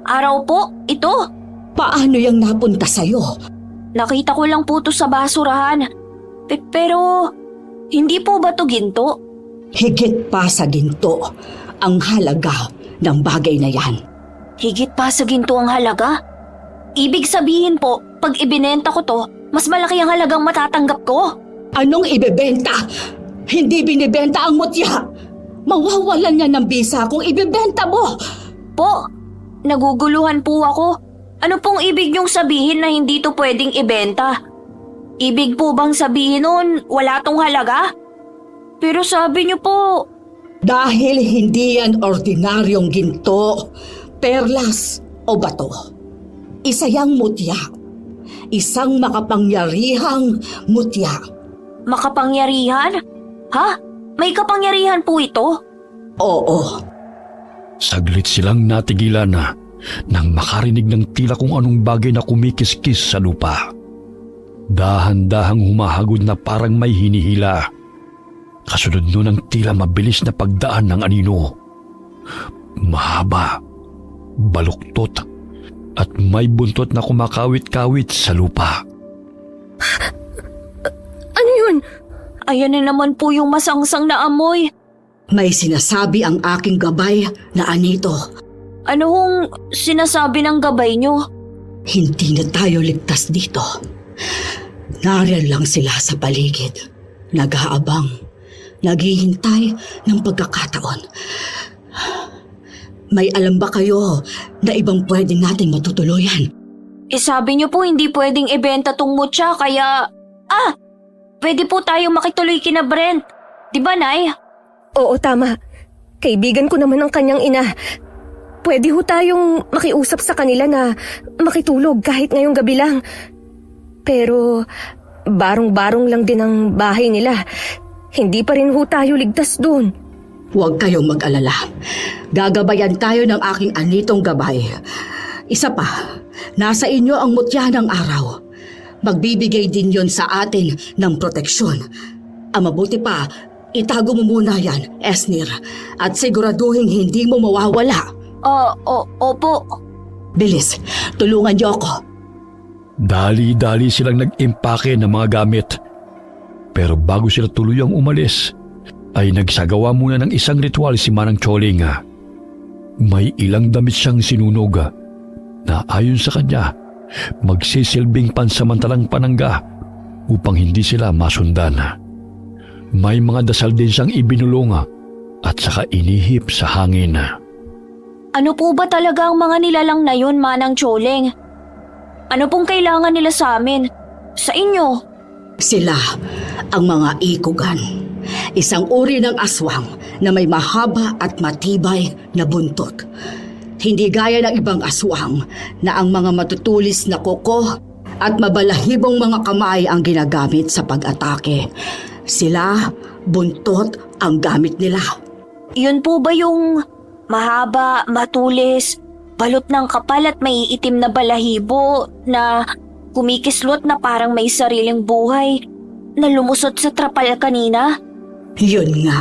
Araw po? Ito? Paano yung napunta sa'yo? Nakita ko lang po to sa basurahan. Pero, hindi po ba to ginto? Higit pa sa ginto ang halaga ng bagay na yan. Higit pa sa ginto ang halaga? Ibig sabihin po, pag ibinenta ko to, mas malaki ang halagang matatanggap ko. Anong ibebenta? Hindi binibenta ang mutya. Mawawalan niya ng bisa kung ibebenta mo. Po, naguguluhan po ako. Ano pong ibig niyong sabihin na hindi to pwedeng ibenta? Ibig po bang sabihin nun, wala tong halaga? Pero sabi niyo po, Dahil hindi yan ordinaryong ginto, perlas o bato. Isa yang mutya. Isang makapangyarihang mutya. makapangyarihan? Ha? May kapangyarihan po ito? Oo. Saglit silang natigilan na nang makarinig ng tila kung anong bagay na kumikiskis sa lupa. Dahan-dahang humahagod na parang may hinihila. Kasunod nun ang tila mabilis na pagdaan ng anino. Mahaba, baluktot, at may buntot na kumakawit-kawit sa lupa. Ano yun? Ayan na naman po yung masangsang na amoy. May sinasabi ang aking gabay na anito. Ano hong sinasabi ng gabay niyo? Hindi na tayo ligtas dito. Nariyan lang sila sa paligid. Nag-aabang. Naghihintay ng pagkakataon. May alam ba kayo na ibang pwede natin matutuluyan? Sabi niyo po hindi pwedeng ibenta tong mutya kaya... pwede po tayo makituloy kina Brent. Di ba, Nay? Oo, tama. Kaibigan ko naman ang kanyang ina. Pwede ho tayong makiusap sa kanila na makitulog kahit ngayong gabi lang. Pero barong-barong lang din ang bahay nila. Hindi pa rin ho tayo ligtas doon. Huwag kayong mag-alala. Gagabayan tayo ng aking anitong gabay. Isa pa, nasa inyo ang mutya ng araw. Magbibigay din yon sa atin ng proteksyon. Ang mabuti pa, itago mo muna yan, Esnir. At siguraduhin hindi mo mawawala. Opo. Bilis, tulungan niyo ako. Dali-dali silang nag-impake ng mga gamit. Pero bago sila tuluyang umalis, ay nagsagawa muna ng isang ritual si Manang Choling. May ilang damit siyang sinunog na ayon sa kanya, magsisilbing pansamantalang panangga upang hindi sila masundan. May mga dasal din siyang ibinulong at saka inihip sa hangin. Ano po ba talaga ang mga nilalang na yun, Manang Choling? Ano pong kailangan nila sa amin? Sa inyo? Sila ang mga ikugan. Isang uri ng aswang na may mahaba at matibay na buntot. Hindi gaya ng ibang aswang na ang mga matutulis na kuko at mabalahibong mga kamay ang ginagamit sa pag-atake. Sila, buntot ang gamit nila. Yun po ba yung mahaba, matulis, balot ng kapal at may itim na balahibo na kumikislot na parang may sariling buhay na lumusot sa trapal kanina? Yun nga.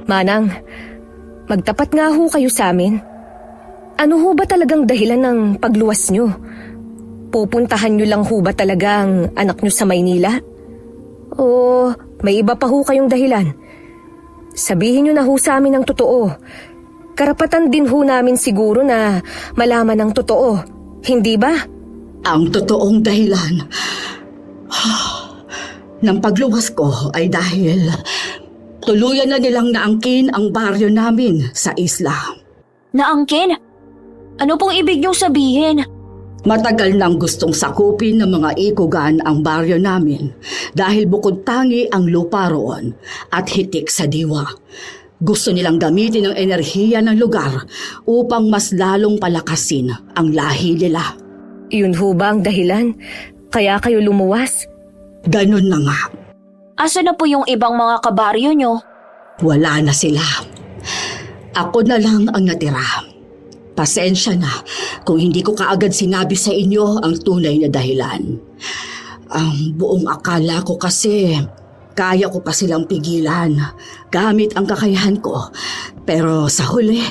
Manang, magtapat nga ho kayo sa amin. Ano ho ba talagang dahilan ng pagluwas nyo? Pupuntahan nyo lang ho ba talaga ang anak nyo sa Maynila? O may iba pa ho kayong dahilan? Sabihin nyo na ho sa amin ang totoo. Karapatan din ho namin siguro na malaman ang totoo. Hindi ba? Ang totoong dahilan ng pagluwas ko ay dahil tuluyan na nilang naangkin ang baryo namin sa isla. Naangkin? Ano pong ibig niyong sabihin? Matagal nang gustong sakupin ng mga ikugan ang baryo namin dahil bukod tangi ang lupa roon at hitik sa diwa. Gusto nilang gamitin ang enerhiya ng lugar upang mas lalong palakasin ang lahi nila. Yun ho ba ang dahilan? Kaya kayo lumuwas? Ganun na nga. Asa na po yung ibang mga kabaryo niyo? Wala na sila. Ako na lang ang natira. Pasensya na kung hindi ko kaagad sinabi sa inyo ang tunay na dahilan. Ang buong akala ko kasi kaya ko pa silang pigilan gamit ang kakayahan ko. Pero sa huli,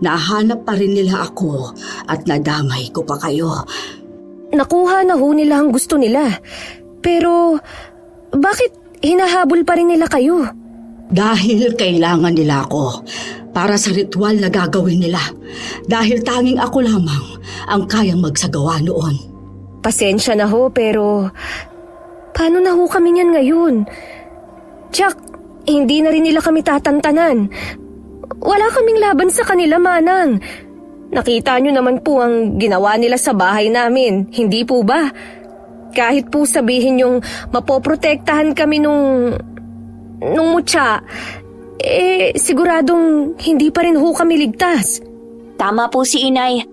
nahanap pa rin nila ako at nadamay ko pa kayo. Nakuha na ho nila ang gusto nila. Pero bakit hinahabol pa rin nila kayo? Dahil kailangan nila ako para sa ritual na gagawin nila dahil tanging ako lamang ang kayang magsagawa noon. Pasensya na ho, pero paano na ho kami niyan ngayon? Tsak, hindi na rin nila kami tatantanan. Wala kaming laban sa kanila, Manang. Nakita nyo naman po ang ginawa nila sa bahay namin, hindi po ba? Kahit po sabihin yung mapoprotektahan kami nung mutya, siguradong hindi pa rin ho kami ligtas. Tama po si Inay.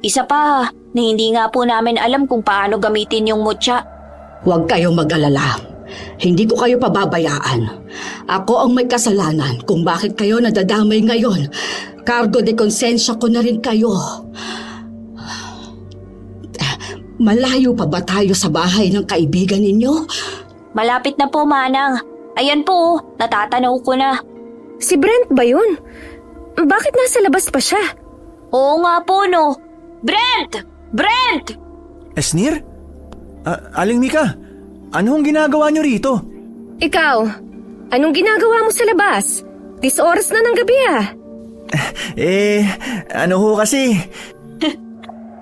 Isa pa, na hindi nga po namin alam kung paano gamitin yung mutya. Huwag kayong mag-alala. Hindi ko kayo pababayaan. Ako ang may kasalanan kung bakit kayo nadadamay ngayon. Cargo de konsensya ko na rin kayo. Malayo pa ba tayo sa bahay ng kaibigan ninyo? Malapit na po, Manang. Ayan po, natatanaw ko na. Si Brent ba yun? Bakit nasa labas pa siya? Oo nga po, no. Brent! Brent! Esnir? Aling Mika, ano ang ginagawa niyo rito? Ikaw, anong ginagawa mo sa labas? 10 oras na ng gabi ah. Ano ho kasi?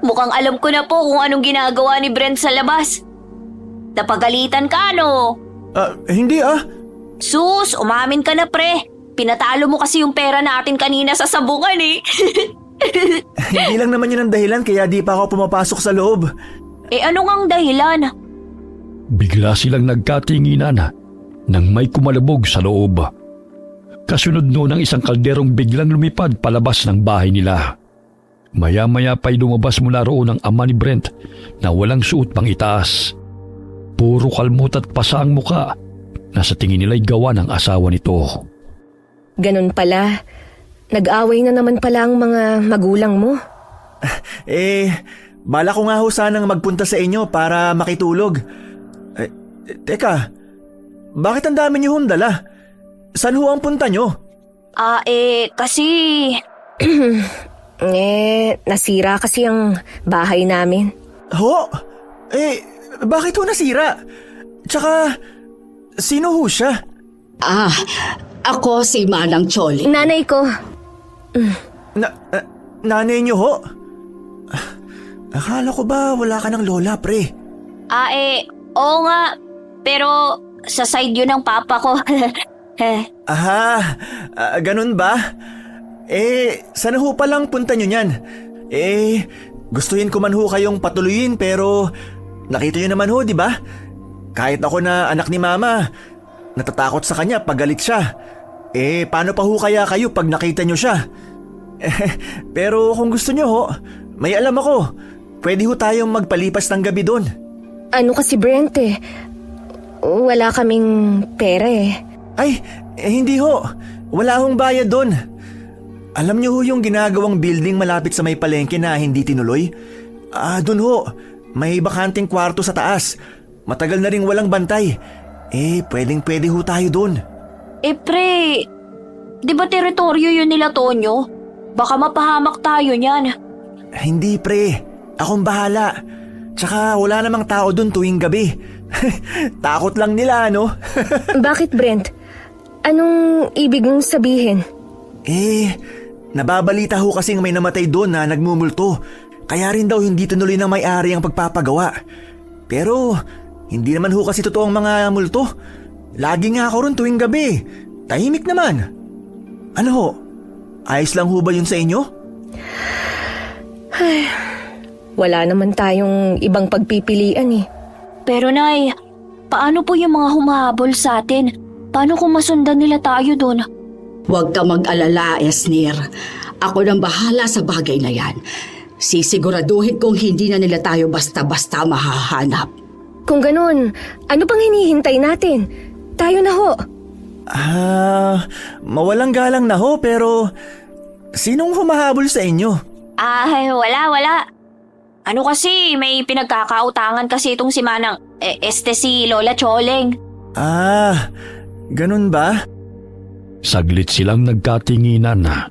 Mukhang alam ko na po kung anong ginagawa ni Brent sa labas. Napagalitan ka, no? Hindi Sus, umamin ka na, pre. Pinatalo mo kasi yung pera natin kanina sa sabungan, eh. Hindi lang naman yun ang dahilan kaya di pa ako pumapasok sa loob. Ano ngang dahilan? Bigla silang nagkatinginan nang may kumalabog sa loob. Kasunod noon ang isang kalderong biglang lumipad palabas ng bahay nila. Maya-maya pa'y lumabas mula roon ang ama ni Brent na walang suot pang itaas. Puro kalmot at pasa ang muka na sa tingin nila'y gawa ng asawa nito. Ganun pala. Nag-away na naman pala ang mga magulang mo. Bala ko nga ho sanang magpunta sa inyo para makitulog. Teka, bakit ang dami niyo hong dala? Saan ho ang punta nyo? Kasi... Nasira kasi ang bahay namin. Ho? Bakit ho nasira? Tsaka, sino ho siya? Ako si Manang Choli. Nanay ko. Nanay niyo ho? Akala ko ba wala ka ng lola, pre? Oo nga. Pero sa side yun ng papa ko. Ganun ba? Sana ho palang punta nyo niyan? Gustuhin ko man ho kayong patuloyin pero nakita nyo naman ho, di ba? Kahit ako na anak ni mama, natatakot sa kanya pag galit siya. Paano pa ho kaya kayo pag nakita nyo siya? Pero kung gusto nyo ho, may alam ako. Pwede ho tayong magpalipas ng gabi doon. Ano kasi Brent wala kaming pera Hindi ho. Wala hong bayad doon. Alam niyo ho yung ginagawang building malapit sa may palengke na hindi tinuloy? Doon ho. May bakanting kwarto sa taas. Matagal na ring walang bantay. Pwedeng-pwede ho tayo doon. Pre, di ba teritoryo yun nila Tonyo? Baka mapahamak tayo niyan. Hindi pre. Akong bahala. Tsaka wala namang tao doon tuwing gabi. Takot lang nila, no? Bakit Brent? Anong ibig mong sabihin? Nababalita ho kasing may namatay doon na nagmumulto. Kaya rin daw hindi tinuloy ng may-ari ang pagpapagawa. Pero hindi naman ho kasi totoong mga multo. Lagi nga ako ron tuwing gabi. Tahimik naman. Ano ho? Ayos lang ho ba yun sa inyo? Wala naman tayong ibang pagpipilian Pero Nay, paano po yung mga humahabol sa atin? Paano kung masundan nila tayo doon? Huwag ka mag-alala, Esnir. Ako nang bahala sa bagay na yan. Sisiguraduhin kong hindi na nila tayo basta-basta mahahanap. Kung ganun, ano pang hinihintay natin? Tayo na ho. Mawalang galang na ho pero sinong humahabol sa inyo? Wala. Ano kasi, may pinagkakautangan kasi itong si Manang, si Lola Choleng. Ganun ba? Saglit silang nagkatinginan na.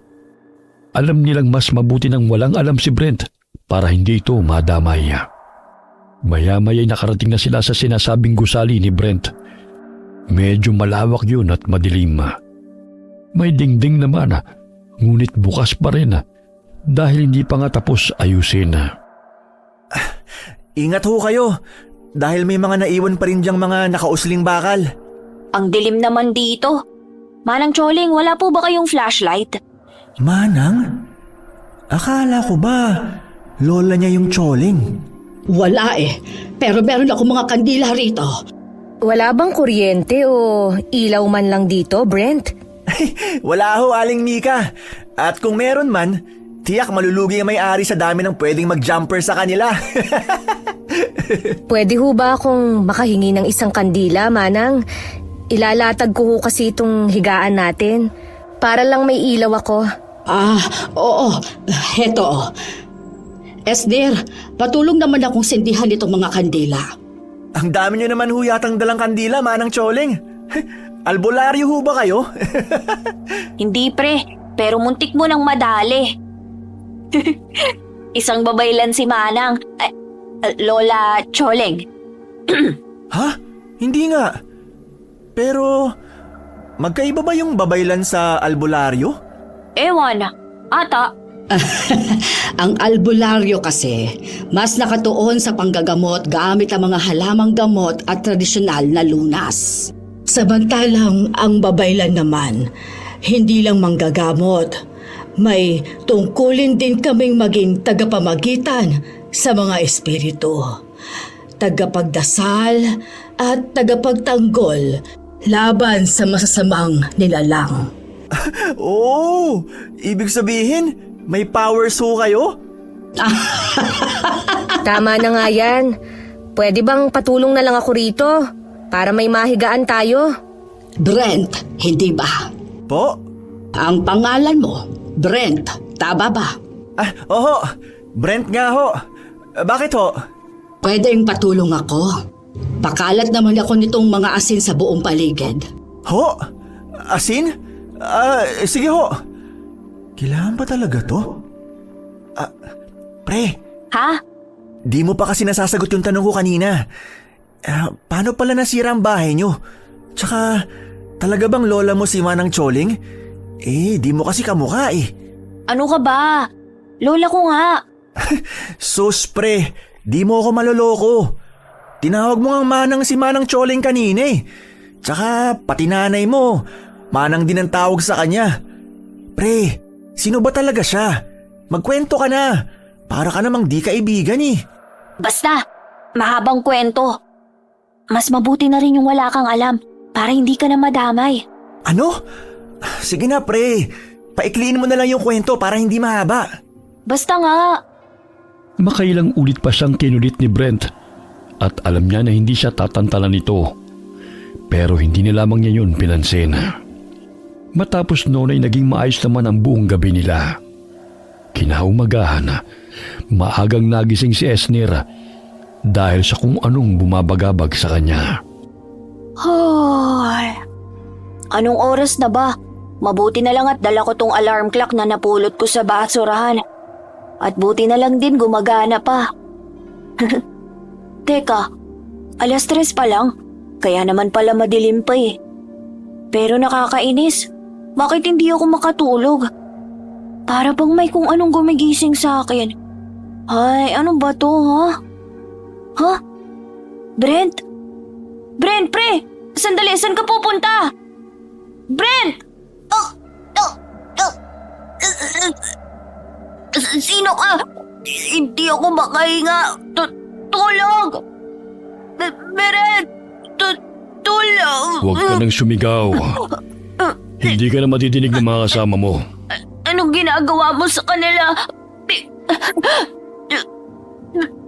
Alam nilang mas mabuti nang walang alam si Brent para hindi ito madamay. Maya-maya'y nakarating na sila sa sinasabing gusali ni Brent. Medyo malawak yun at madilim. May dingding naman Ngunit bukas pa rin dahil hindi pa nga tapos ayusin. Ingat ho kayo dahil may mga naiwan pa rin diyang mga nakausling bakal. Ang dilim naman dito. Manang Choling, wala po ba kayong flashlight? Manang? Akala ko ba lola niya yung Choling? Wala eh, pero meron ako mga kandila rito. Wala bang kuryente o ilaw man lang dito, Brent? Wala ho, Aling Mika. At kung meron man, tiyak malulugi ang may-ari sa dami ng pwedeng mag-jumper sa kanila. Pwede ho ba akong makahingi ng isang kandila, Manang? Ilalatag ko ho kasi itong higaan natin. Para lang may ilaw ako. Oo, heto. Esner, patulong naman akong sindihan itong mga kandila. Ang dami niyo naman ho yatang dalang kandila, Manang Choling. Albularyo ho ba kayo? Hindi pre, pero muntik mo nang madali. Isang babaylan si Manang. Lola Choling. Ha? Hindi nga. Pero, magkaiba ba yung babaylan sa albularyo? Ewan, ata. Ang albularyo kasi, mas nakatuon sa panggagamot gamit ang mga halamang gamot at tradisyonal na lunas. Samantalang ang babaylan naman, hindi lang manggagamot. May tungkulin din kaming maging tagapamagitan sa mga espiritu. Tagapagdasal at tagapagtanggol laban sa masasamang nilalang. Oh, ibig sabihin, may powers ho kayo? Tama na nga yan. Pwede bang patulong na lang ako rito? Para may mahigaan tayo? Brent, hindi ba? Po? Ang pangalan mo, Brent, tama ba? Oho, Brent nga ho. Bakit ho? Pwedeng patulong ako. Pakalat naman ako nitong mga asin sa buong paligid. Ho? Asin? Sige ho. Kailangan ba talaga to? Pre, Ha? di mo pa kasi nasasagot yung tanong ko kanina. Paano pala nasira ang bahay nyo? Tsaka, talaga bang lola mo si Manang Choling? Di mo kasi kamukha eh. Ano ka ba? Lola ko nga. Sus pre, di mo ako maloloko. Tinawag mo ang Manang si Manang Choling kanina eh. Tsaka, pati nanay mo, Manang din ang tawag sa kanya. Pre, sino ba talaga siya? Magkwento ka na. Para ka namang di kaibigan eh. Basta, mahabang kwento. Mas mabuti na rin yung wala kang alam para hindi ka na madamay. Ano? Sige na pre, paikliin mo na lang yung kwento para hindi mahaba. Basta nga. Makailang ulit pa siyang kinulit ni Brent at alam niya na hindi siya tatantalan nito. Pero hindi na lamang niya yun pinansin. Matapos noon ay naging maayos naman ang buong gabi nila. Kinaumagahan, maagang nagising si Esner dahil sa kung anong bumabagabag sa kanya. Hoy. Anong oras na ba? Mabuti na lang at dala ko tong alarm clock na napulot ko sa basurahan. At buti na lang din gumagana pa. Teka, 3:00 pa lang? Kaya naman pala madilim pa eh. Pero nakakainis. Bakit hindi ako makatulog? Para bang may kung anong gumigising sa akin. Ay, ano ba to, ha? Ha? Brent? Brent, pre! Sandali, saan ka pupunta? Brent! Sino ka? Hindi ako makahinga. Tulog! Brent! Tulog! Huwag ka nang sumigaw. Hindi ka na matidinig ng mga kasama mo. Anong ginagawa mo sa kanila?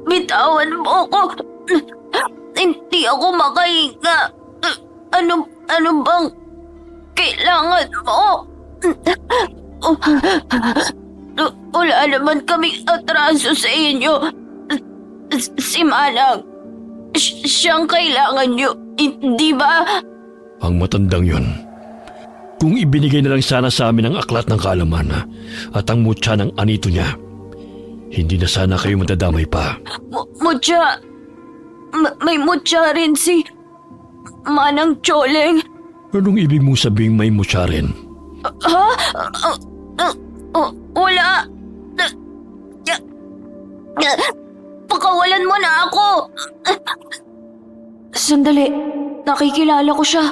Bitawan mo ako. Hindi ako makahinga. Ano bang kailangan mo? Wala naman kaming atraso sa inyo. Si Manang, siyang kailangan nyo, hindi ba? Ang matandang yun. Kung ibinigay na lang sana sa amin ang aklat ng kaalaman at ang mutya ng anito niya, hindi na sana kayo matadamay pa. Mutya? May mutya rin si Manang Choling? Anong ibig mong sabing may mutya rin? Ha? Wala. Pakawalan mo na ako. Sandali, nakikilala ko siya.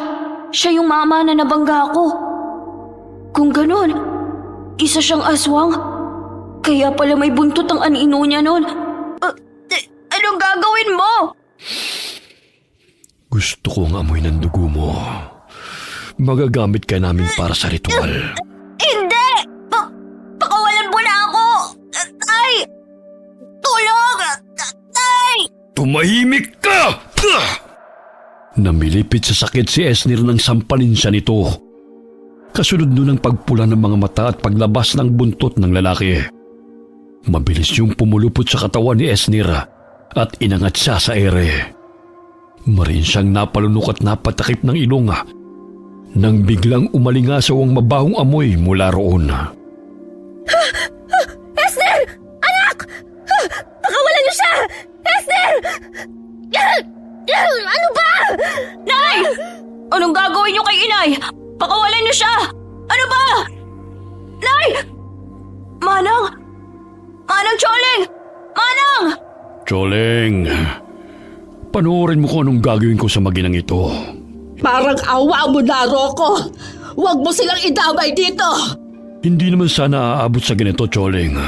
Siya yung mama na nabangga ko. Kung ganun, isa siyang aswang. Kaya pala may buntot ang anino niya nun. Anong gagawin mo? Gusto kong amoy ng dugo mo. Magagamit ka namin para sa ritual. Hindi! Pakawalan mo na ako! Ay! Tulong! Ay! Tumahimik ka! Namilipit sa sakit si Esnir nang sampalin siya nito. Kasunod nun ang pagpula ng mga mata at paglabas ng buntot ng lalaki. Mabilis yung pumulupot sa katawan ni Esnir at inangat siya sa ere. Marin siyang napalunok at napatakip ng ilong nang biglang umalingasaw ang mabahong amoy mula roon. Esner! Anak! Pakawalan niyo siya! Esner! Ano ba? Nay! Anong gagawin niyo kay inay? Pakawalan niyo siya! Ano ba? Nay! Manang! Manang Choling! Manang! Choleng, panoorin mo kung anong gagawin ko sa maginang ito. Parang awa mo na, Rocco. Huwag mo silang idamay dito. Hindi naman sana aabot sa ganito, Choleng.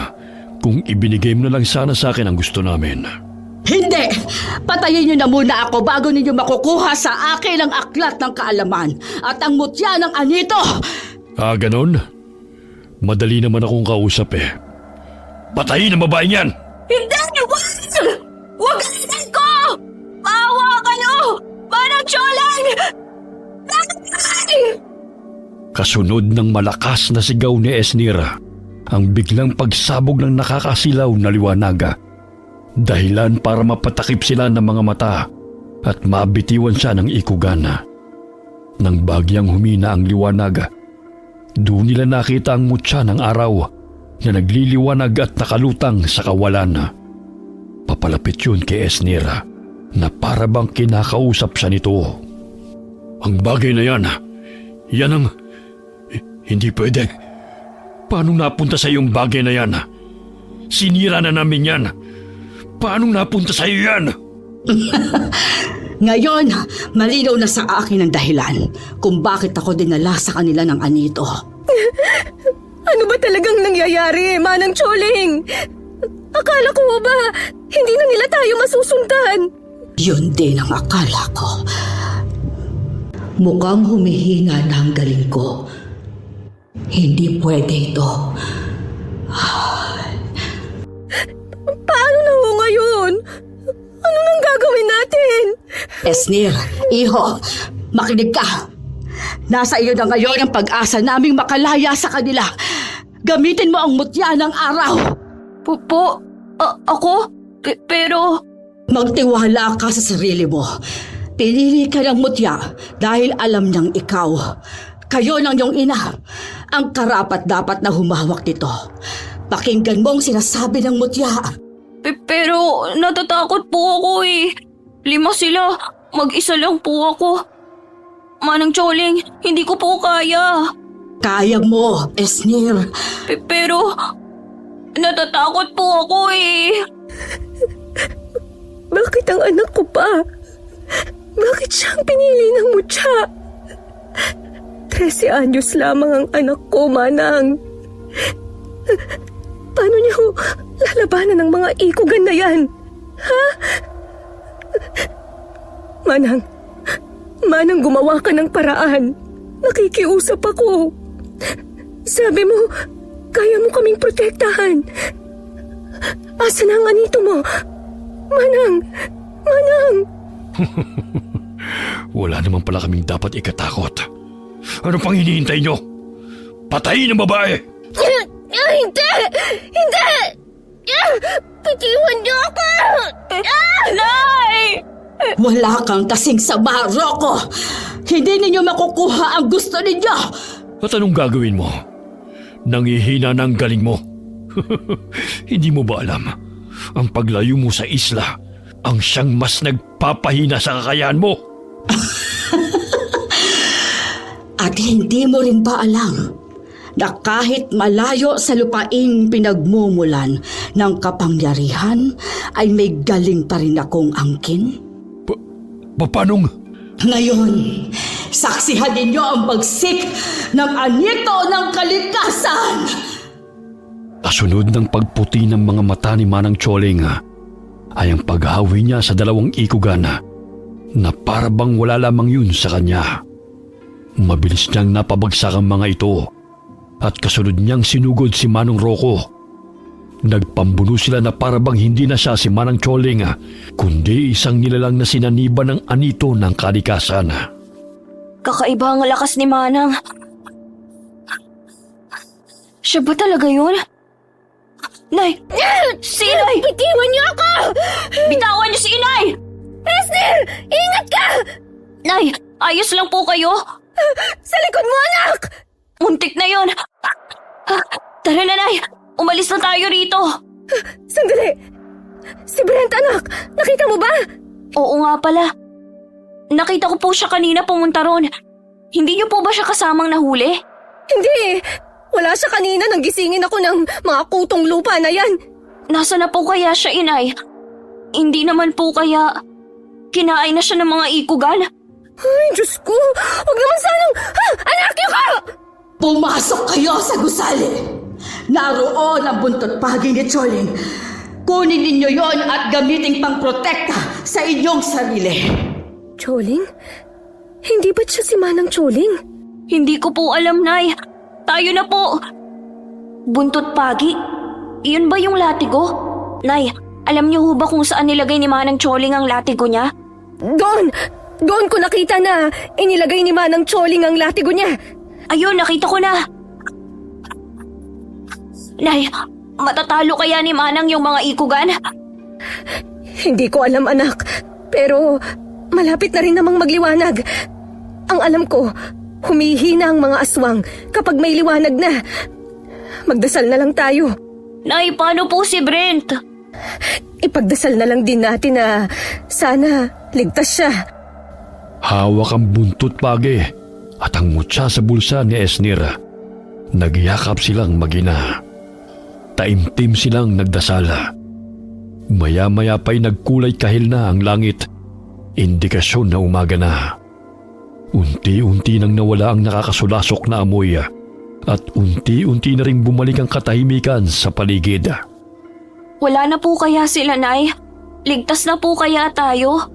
Kung ibinigay mo na lang sana sa akin ang gusto namin. Hindi! Patayin niyo na muna ako bago ninyo makukuha sa akin ang aklat ng kaalaman at ang mutya ng anito! Ganon? Madali naman akong kausap eh. Patayin ang babaeng yan! Hindi! Wag! Wag inay ko! Maawa kayo! Manang Choling! Nay! Kasunod ng malakas na sigaw ni Esnir, ang biglang pagsabog ng nakakasilaw na liwanaga. Dahilan para mapatakip sila ng mga mata at mabitiwan siya ng ikugana. Nang bagyang humina ang liwanag, doon nila nakita ang mutya ng araw na nagliliwanag at nakalutang sa kawalan. Papalapit yun kay Esnir na para bang kinakausap siya nito. Ang bagay na yan ang... Hindi pwede. Paano napunta sa iyong bagay na yan? Sinira na namin yan. Paano napunta sa iyo yan? Ngayon, malinaw na sa akin ang dahilan kung bakit ako dinala sa kanila ng anito. Ano ba talagang nangyayari, Manang Choling? Akala ko ba, hindi na nila tayo masusundan? Yun din ang akala ko. Mukhang humihina na ang galing ko. Hindi pwede ito. Paano na ho ngayon? Ano nang gagawin natin? Esnir, iho, makinig ka. Nasa iyo na ngayon ang pag-asa naming makalaya sa kanila. Gamitin mo ang mutya ng araw. Ako? Pero... Magtiwala ka sa sarili mo. Pinili ka ng mutya dahil alam niyang ikaw. Kayo ng iyong ina ang karapat-dapat na humawak nito. Pakinggan mo ang sinasabi ng mutya. Pero natatakot po ako eh. 5 sila. Mag-isa lang po ako. Manang Choling, hindi ko po kaya. Kaya mo, Esnir. Pero natatakot po ako eh. Bakit ang anak ko pa? Bakit siyang pinili ng mutya? 13 anyos lamang ang anak ko, Manang. Paano niyo lalabanan ng mga ikugan na yan? Ha? Manang, gumawa ka ng paraan. Nakikiusap ako. Sabi mo, kaya mo kaming protektahan. Asa na ang anito mo? Manang! Wala naman pala kaming dapat ikatakot. Ano pang hinihintay nyo? Patayin ang babae! Hindi! Pitiwan niyo ako! Nay! Wala kang kasing sama, Rocco. Hindi ninyo makukuha ang gusto ninyo. At anong gagawin mo? Nangihina na ang galing mo. Hindi mo ba alam? Ang paglayo mo sa isla ang siyang mas nagpapahina sa kakayahan mo. At hindi mo rin ba alam na kahit malayo sa lupaing pinagmumulan ng kapangyarihan ay may galing pa rin akong angkin? Papanong? Ngayon, saksihan ninyo ang bagsik ng anito ng kalikasan! Kasunod ng pagputi ng mga mata ni Manang Choling ay ang paghawi niya sa dalawang ikugan na para bang wala lamang yun sa kanya. Mabilis niyang napabagsak ang mga ito at kasunod niyang sinugod si Manong Rocco. Nagpambuno sila na para bang hindi na siya si Manang Choling kundi isang nilalang na sinaniba ng anito ng kalikasan. Kakaiba ang lakas ni Manang. Siya ba talaga yun? Nay! Si Inay! Bitiwan niyo ako! Bitawan niyo si Inay! Esner! Ingat ka! Nay! Ayos lang po kayo? Sa likod mo, anak! Muntik na yun! Tara na, Nay! Umalis na tayo rito! Sandali! Si Brent, anak! Nakita mo ba? Oo nga pala. Nakita ko po siya kanina pumunta ron. Hindi niyo po ba siya kasamang nahuli? Hindi! Wala siya kanina nang gisingin ako ng mga kutong lupa na yan. Nasa na po kaya siya, Inay? Hindi naman po kaya kinain na siya ng mga ikugan? Ay, Diyos ko! Huwag naman sanang... Anak niyo ka! Pumasok kayo sa gusali! Naroon ang buntot pagi ni Choling. Kunin ninyo yon at gamitin pang protekta sa inyong sarili. Choling? Hindi ba't siya si Manang Choling? Hindi ko po alam, Nay. Tayo na po. Buntot pagi? Iyon ba yung latigo? Nay, alam niyo ho ba kung saan nilagay ni Manang Choling ang latigo niya? Doon! Doon ko nakita na inilagay ni Manang Choling ang latigo niya. Ayun, nakita ko na. Nay, matatalo kaya ni Manang yung mga ikugan? Hindi ko alam, anak. Pero malapit na rin namang magliwanag. Ang alam ko, humihina ang mga aswang kapag may liwanag na. Magdasal na lang tayo. Nay, paano po si Brent? Ipagdasal na lang din natin na sana ligtas siya. Hawak ang buntot pagi at ang mutya sa bulsa ni Esner. Nagyakap silang magina. Taimtim silang nagdasal. Maya-maya pa'y nagkulay kahil na ang langit. Indikasyon na umaga na. Unti-unti nang nawala ang nakakasulasok na amoy at unti-unti na ring bumalik ang katahimikan sa paligid. Wala na po kaya sila, Nay? Ligtas na po kaya tayo?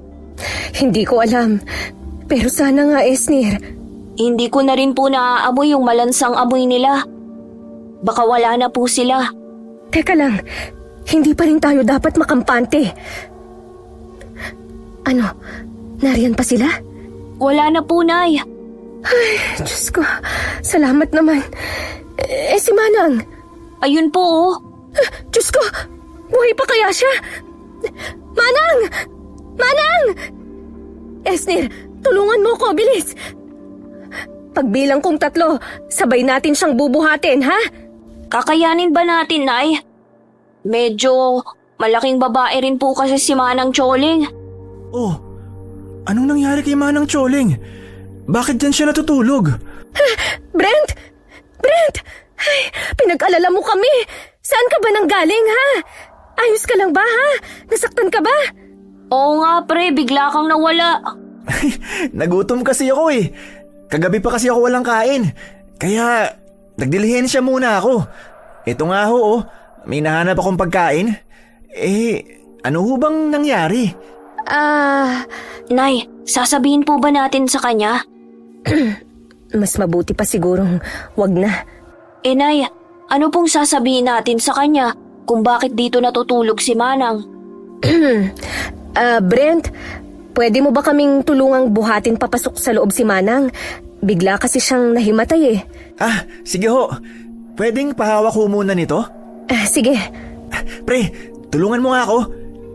Hindi ko alam. Pero sana nga, Esner. Hindi ko na rin po naaamoy yung malansang amoy nila. Baka wala na po sila. Teka lang, hindi pa rin tayo dapat makampante. Ano, nariyan pa sila? Wala na po, Nay. Ay, Diyos ko, salamat naman. Si Manang? Ayun po, oh. Diyos ko, buhay pa kaya siya? Manang! Manang! Esner, tulungan mo ko, bilis. Pagbilang kong 3, sabay natin siyang bubuhatin, ha? Kakayanin ba natin, Nay? Medyo malaking babae rin po kasi si Manang Choling. Oh, anong nangyari kay Manang Choling? Bakit dyan siya natutulog? Brent! Brent! Ay, pinag-alala mo kami. Saan ka ba nanggaling, ha? Ayos ka lang ba, ha? Nasaktan ka ba? Oo nga, pre. Bigla kang nawala. Nagutom kasi ako eh. Kagabi pa kasi ako walang kain. Kaya nagdilihensya muna ako. Ito nga ho, oh. May nahanap akong pagkain. Ano ho bang nangyari? Nay, sasabihin po ba natin sa kanya? Mas mabuti pa sigurong wag na. Nay, ano pong sasabihin natin sa kanya kung bakit dito natutulog si Manang? Brent, pwede mo ba kaming tulungang buhatin papasok sa loob si Manang? Bigla kasi siyang nahimatay eh. Sige ho. Pwedeng pahawak ho muna nito? Sige. Pre, tulungan mo nga ako.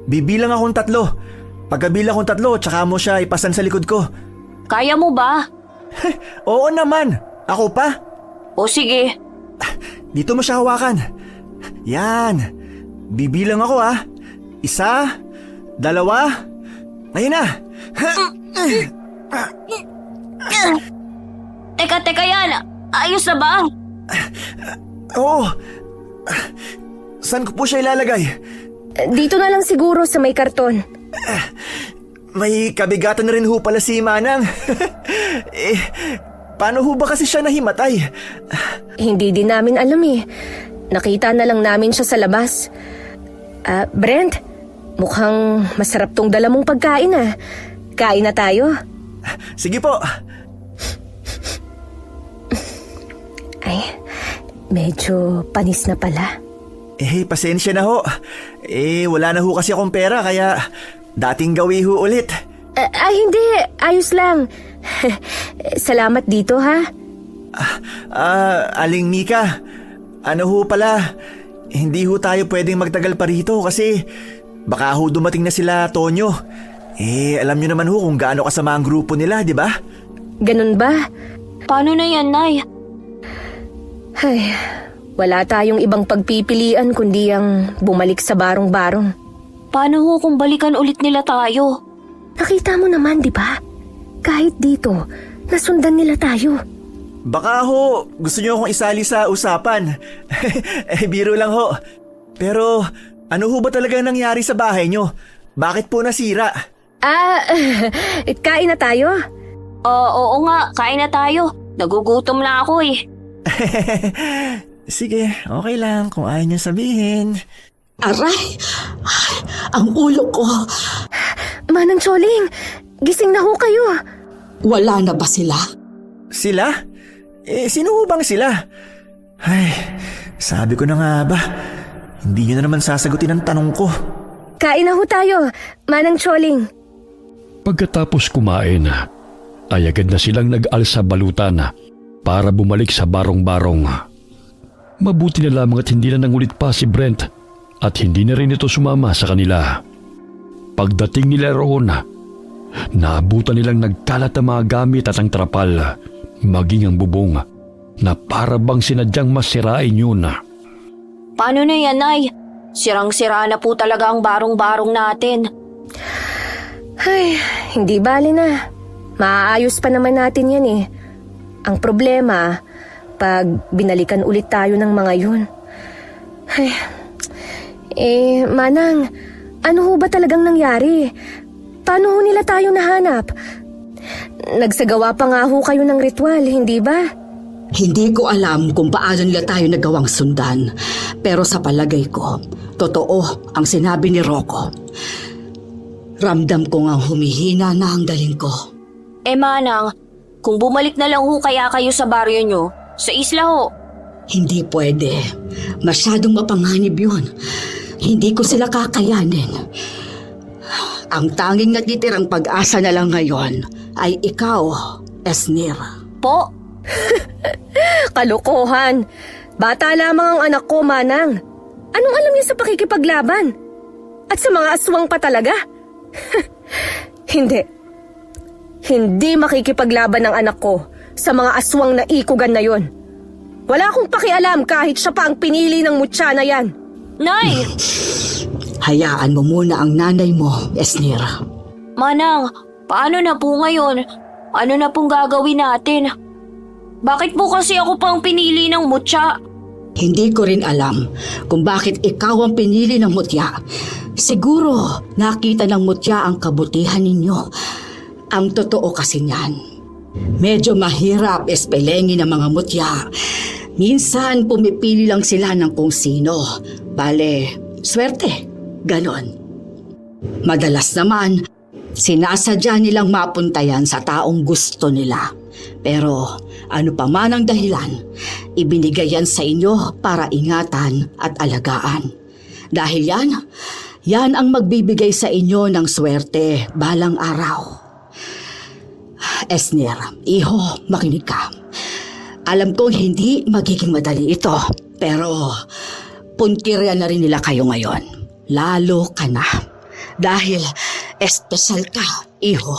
Bibilang akong 3. Pagkabilang kong 3, tsaka mo siya ipasan sa likod ko. Kaya mo ba? Oo naman. Ako pa. O sige. Dito mo siya hawakan. Yan. Bibilang ako 1, 2, ngayon na. Teka yan. Ayos na ba? Oo. Saan ko po siya ilalagay? Dito na lang siguro sa may karton. May kabigatan na rin ho pala si Manang. Paano ho ba kasi siya nahimatay? Hindi din namin alam eh. Nakita na lang namin siya sa labas. Brent, mukhang masarap tong dala mong pagkain ah. Kain na tayo. Sige po. Ay, medyo panis na pala. Pasensya na ho. Wala na ho kasi akong pera kaya dating gawi ho ulit. Hindi. Ayos lang. Salamat dito ha. Aling Mika, ano ho pala, hindi ho tayo pwedeng magtagal pa rito kasi baka ho dumating na sila Tonyo. Alam nyo naman ho kung gaano kasama ang grupo nila, di ba? Ganun ba? Paano na yan, Nay? Ay, wala tayong ibang pagpipilian kundi ang bumalik sa barong-barong. Paano ho kung balikan ulit nila tayo? Nakita mo naman, di ba? Kahit dito, nasundan nila tayo. Baka ho, gusto nyo akong isali sa usapan. Biro lang ho. Pero ano ho ba talaga nangyari sa bahay nyo? Bakit po nasira? Kain na tayo? Oo nga, kain na tayo. Nagugutom na ako eh. Sige, okay lang kung ayaw nyo sabihin. Aray! Ang ulo ko! Manang Choling, gising na ho kayo. Wala na ba sila? Sila? Sino ho bang sila? Ay, sabi ko na nga ba, hindi nyo na naman sasagutin ang tanong ko. Kain na ho tayo, Manang Choling. Pagkatapos kumain, ay agad na silang nag-alsa balutan para bumalik sa barong-barong. Mabuti na lamang at hindi na nangulit pa si Brent at hindi na rin ito sumama sa kanila. Pagdating nila roon, naabutan nilang nagkalat ang mga gamit at ang trapal, maging ang bubong na para bang sinadyang masirain yun. Paano na yan, Nay? Sirang-sira na po talaga ang barong-barong natin. Ay, hindi bali na. Maaayos pa naman natin yan eh. Ang problema, pag binalikan ulit tayo ng mga yun. Ay, Manang, ano ho ba talagang nangyari? Paano ho nila tayo nahanap? Nagsagawa pa nga ho kayo ng ritual, hindi ba? Hindi ko alam kung paano nila tayo nagawang sundan. Pero sa palagay ko, totoo ang sinabi ni Rocco. Ramdam ko nga humihina na ang daling ko. Manang, kung bumalik na lang ho kaya kayo sa baryo nyo, sa isla ho. Hindi pwede. Masyadong mapanganib yun. Hindi ko sila kakayanin. Ang tanging natitirang pag-asa na lang ngayon ay ikaw, Esnir. Po? Kalokohan. Bata lamang ang anak ko, Manang. Anong alam niya sa pakikipaglaban? At sa mga aswang pa talaga? Hindi. Hindi makikipaglaban ng anak ko sa mga aswang na ikugan na yon. Wala akong pakialam kahit siya pa ang pinili ng mutya na yan. Nay! Hayaan mo muna ang nanay mo, Esnir. Manang, paano na po ngayon? Ano na pong gagawin natin? Bakit po kasi ako pang pinili ng mutya? Hindi ko rin alam kung bakit ikaw ang pinili ng mutya. Siguro nakita ng mutya ang kabutihan ninyo. Ang totoo kasi niyan, medyo mahirap espelengin ng mga mutya. Minsan pumipili lang sila ng kung sino. Bale, swerte. Ganon. Madalas naman, sinasadya nilang mapuntayan sa taong gusto nila. Pero ano pa man ang dahilan, ibinigay yan sa inyo para ingatan at alagaan. Dahil yan ang magbibigay sa inyo ng swerte balang araw. Esnir, iho, makinig ka. Alam kong hindi magiging madali ito, pero puntirya na rin nila kayo ngayon. Lalo ka na. Dahil espesyal ka, iho.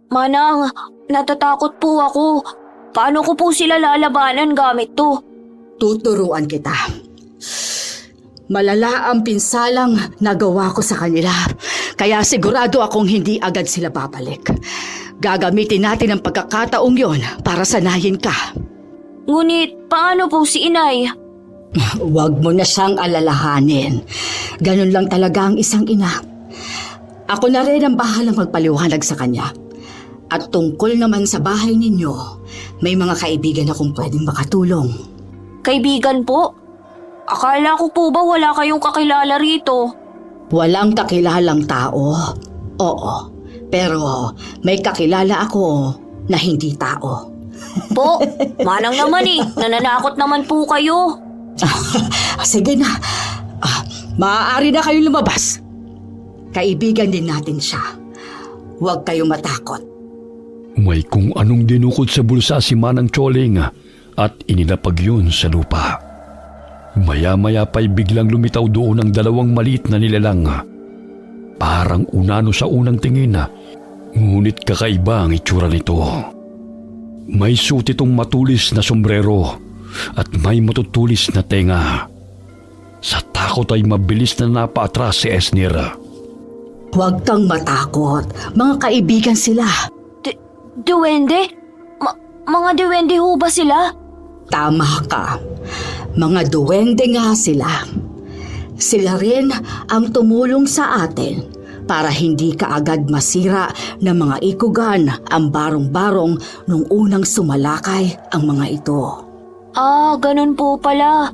Manang, natatakot po ako. Paano ko po sila lalabanan gamit to? Tuturuan kita. Malala ang pinsalang nagawa ko sa kanila. Kaya sigurado akong hindi agad sila babalik. Gagamitin natin ang pagkakataong yon para sanayin ka. Ngunit paano po si inay? Huwag mo na siyang alalahanin. Ganun lang talaga ang isang ina. Ako na rin ang bahalang magpaliwanag sa kanya. At tungkol naman sa bahay ninyo, may mga kaibigan akong pwedeng makatulong. Kaibigan po? Akala ko po ba wala kayong kakilala rito? Walang kakilalang tao. Oo, pero may kakilala ako na hindi tao. Po, manang naman nananakot naman po kayo. Sige na, maaari na kayong lumabas. Kaibigan din natin siya. Huwag kayong matakot. May kung anong dinukot sa bulsa si Manang Choling at inilapag yun sa lupa. Maya-maya pa'y biglang lumitaw doon ang dalawang maliit na nilalang. Parang unano sa unang tingin, ngunit kakaiba ang itsura nito. May suot itong matulis na sombrero at may matutulis na tenga. Sa takot ay mabilis na napaatras si Esnir. Huwag kang matakot. Mga kaibigan sila. Duwende? Mga duwende ho ba sila? Tama ka. Mga duwende nga sila. Sila rin ang tumulong sa atin para hindi kaagad masira ng mga ikugan ang barong-barong nung unang sumalakay ang mga ito. Ah, ganun po pala.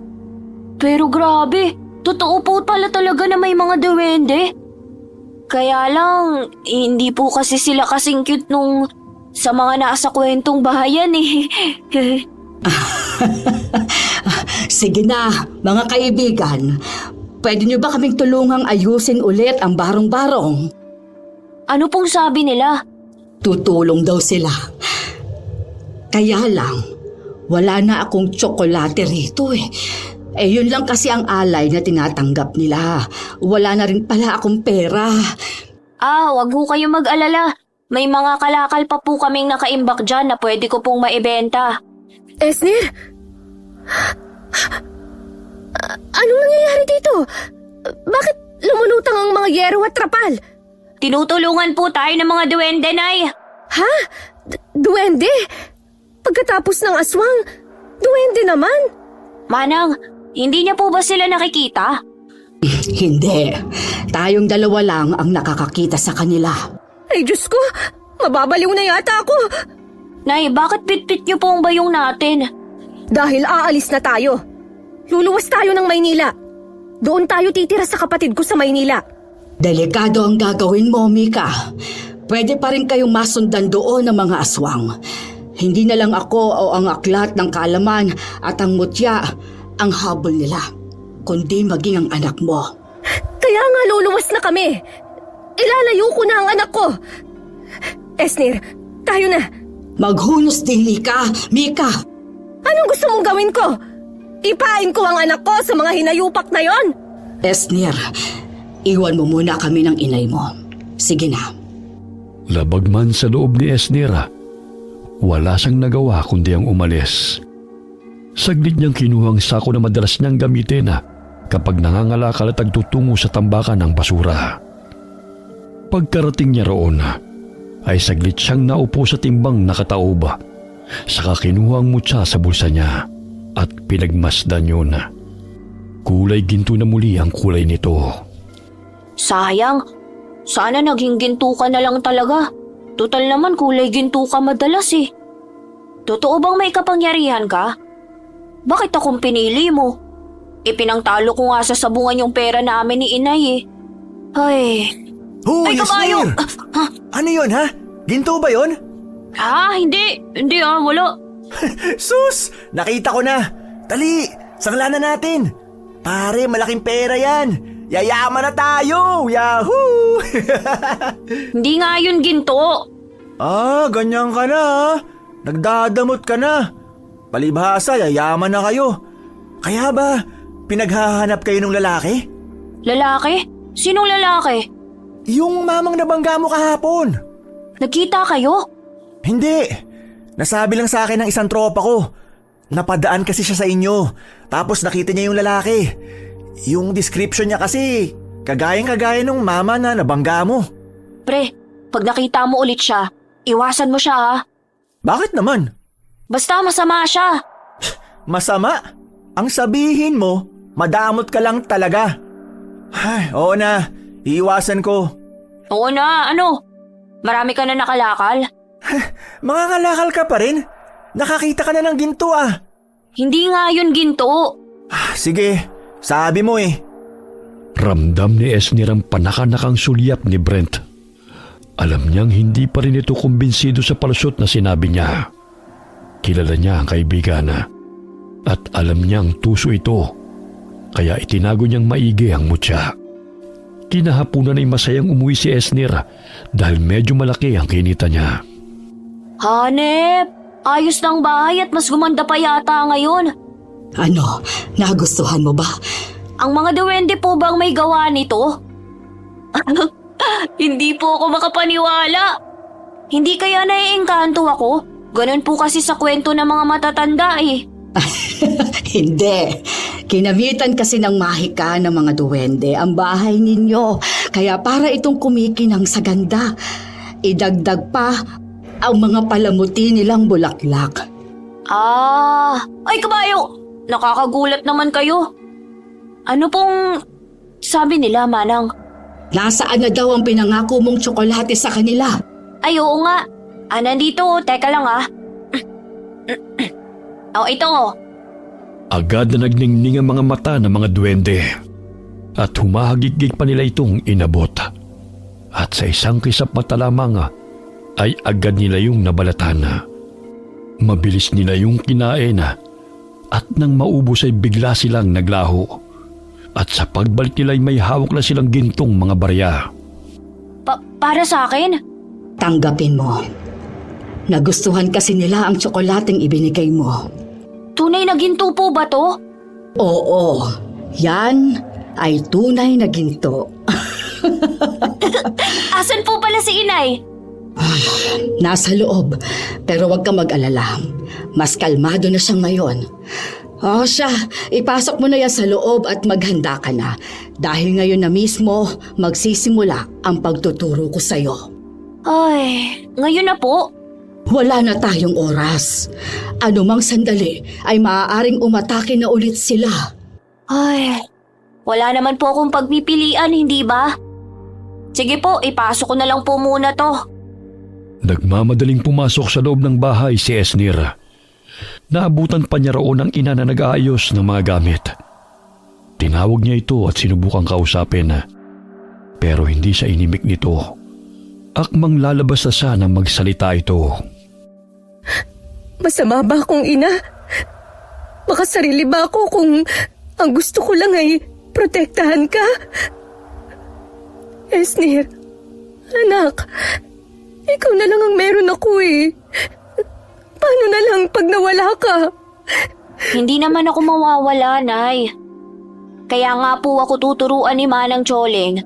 Pero grabe, totoo po pala talaga na may mga duwende. Kaya lang, hindi po kasi sila kasing cute nung sa mga nasa kwentong bahayan Sige na, mga kaibigan. Pwede niyo ba kaming tulungang ayusin ulit ang barong-barong? Ano pong sabi nila? Tutulong daw sila. Kaya lang, wala na akong tsokolate rito yun lang kasi ang alay na tinatanggap nila. Wala na rin pala akong pera. Ah, wag ho kayong mag-alala. May mga kalakal pa po kaming nakaimbak dyan na pwede ko pong maibenta. Esnir? Anong nangyayari dito? Bakit lumulutang ang mga yero at trapal? Tinutulungan po tayo ng mga duwende, Nay. Ha? Duwende? Pagkatapos ng aswang, duwende naman? Manang, hindi niya po ba sila nakikita? Hindi. Tayong dalawa lang ang nakakakita sa kanila. Ay Diyos ko, mababaliw na yata ako. Nay, bakit bitbit niyo po ang bayong natin? Dahil aalis na tayo. Luluwas tayo ng Maynila. Doon tayo titira sa kapatid ko sa Maynila. Delikado ang gagawin mo, Mika. Pwede pa rin kayong masundan doon ng mga aswang. Hindi na lang ako o ang aklat ng kaalaman at ang mutya ang habol nila, kundi maging ang anak mo. Kaya nga luluwas na kami. Ilalayo ko na ang anak ko. Esnir, tayo na. Maghunos dili ka, Mika. Anong gusto mong gawin ko? Ipain ko ang anak ko sa mga hinayupak na yon? Esnir, iwan mo muna kami ng inay mo. Sige na. Labag man sa loob ni Esnir, wala siyang nagawa kundi ang umalis. Saglit niyang kinuhang sako na madalas niyang gamitin kapag nangangalakal at nagtutungo sa tambakan ng basura. Pagkarating niya roon, ay saglit siyang naupo sa timbang nakataob. Saka kinuha ang mutya sa bulsa niya at pinagmasdan yun. Kulay ginto na muli ang kulay nito. Sayang, sana naging ginto ka na lang talaga. Total naman kulay ginto ka madalas Totoo bang may kapangyarihan ka? Bakit akong pinili mo? Ipinangtalo ko nga sa sabungan yung pera namin ni inay Ay... Hoy, Ay, kabayo! Esnir! Ano yun, ha? Ginto ba yun? Hindi. Hindi wala. Sus! Nakita ko na! Dali! Sangla na natin! Pare, malaking pera yan! Yayaman na tayo! Yahoo! Hindi nga yun ginto. Ganyan ka na ha? Nagdadamot ka na. Palibhasa, yayaman na kayo. Kaya ba, pinaghahanap kayo ng lalaki? Lalaki? Sinong lalaki? Yung mamang nabangga mo kahapon. Nagkita kayo? Hindi. Nasabi lang sa akin ng isang tropa ko. Napadaan kasi siya sa inyo. Tapos nakita niya yung lalaki. Yung description niya kasi, kagayang-kagaya nung mama na nabangga mo. Pre, pag nakita mo ulit siya, iwasan mo siya Bakit naman? Basta masama siya. Masama? Ang sabihin mo, madamot ka lang talaga. Ay, oo na, iiwasan ko. Oo na, ano? Marami ka na nakalakal? Mga ngalakal ka pa rin? Nakakita ka na ng ginto ah. Hindi nga yun ginto. Sige, sabi mo eh. Ramdam ni Esnir ang panakanakang sulyap ni Brent. Alam niyang hindi pa rin ito kumbinsido sa palusot na sinabi niya. Kilala niya ang kaibigan at alam niyang tuso ito, kaya itinago niyang maigi ang mutya. Kinahapunan ay masayang umuwi si Esnir dahil medyo malaki ang kinita niya. Hanep, ayos ng bahay at mas gumanda pa yata ngayon. Ano, nagustuhan mo ba? Ang mga duwende po bang may gawa nito? Hindi po ako makapaniwala. Hindi kaya naiengkanto ako? Ganun po kasi sa kwento ng mga matatanda eh. Hindi. Kinamitan kasi ng mahika ng mga duwende ang bahay ninyo. Kaya para itong kumikinang sa ganda. Idagdag pa ang mga palamuti nilang bulaklak. Ay kabayo! Nakakagulat naman kayo. Ano pong sabi nila, Manang? Nasaan na daw ang pinangako mong tsokolate sa kanila? Ay oo nga. Nandito, teka lang ito. Agad na nagningning ang mga mata ng mga duwende at humahagigig pa nila itong inabot. At sa isang kisap mata lamang ay agad nila yung nabalatan. Mabilis nila yung kinain at nang maubos ay bigla silang naglaho. At sa pagbalik nila ay may hawak na silang gintong mga barya. Para sa akin? Tanggapin mo. Nagustuhan kasi nila ang tsokolating ibinigay mo. Tunay na ginto po ba to? Oo, yan ay tunay na ginto. Asan po pala si Inay? Nasa loob, pero huwag kang mag-alala. Mas kalmado na siya ngayon. Siya, ipasok mo na yan sa loob at maghanda ka na. Dahil ngayon na mismo, magsisimula ang pagtuturo ko sa'yo. Ay, ngayon na po? Wala na tayong oras. Anumang sandali ay maaaring umatake na ulit sila. Ay, wala naman po akong pagpipilian, hindi ba? Sige po, ipasok ko na lang po muna to. Nagmamadaling pumasok sa loob ng bahay si Esnir. Naabutan pa niya roon ang ina na nag-aayos ng mga gamit. Tinawag niya ito at sinubukang kausapin. Pero hindi siya inimik nito. Akmang lalabas na sanang magsalita ito. Masama ba akong ina? Makasarili ba ako kung ang gusto ko lang ay protektahan ka? Esnir, anak, ikaw na lang ang meron ako eh. Paano na lang pag nawala ka? Hindi naman ako mawawala, Nay. Kaya nga po ako tuturuan ni Manang Choling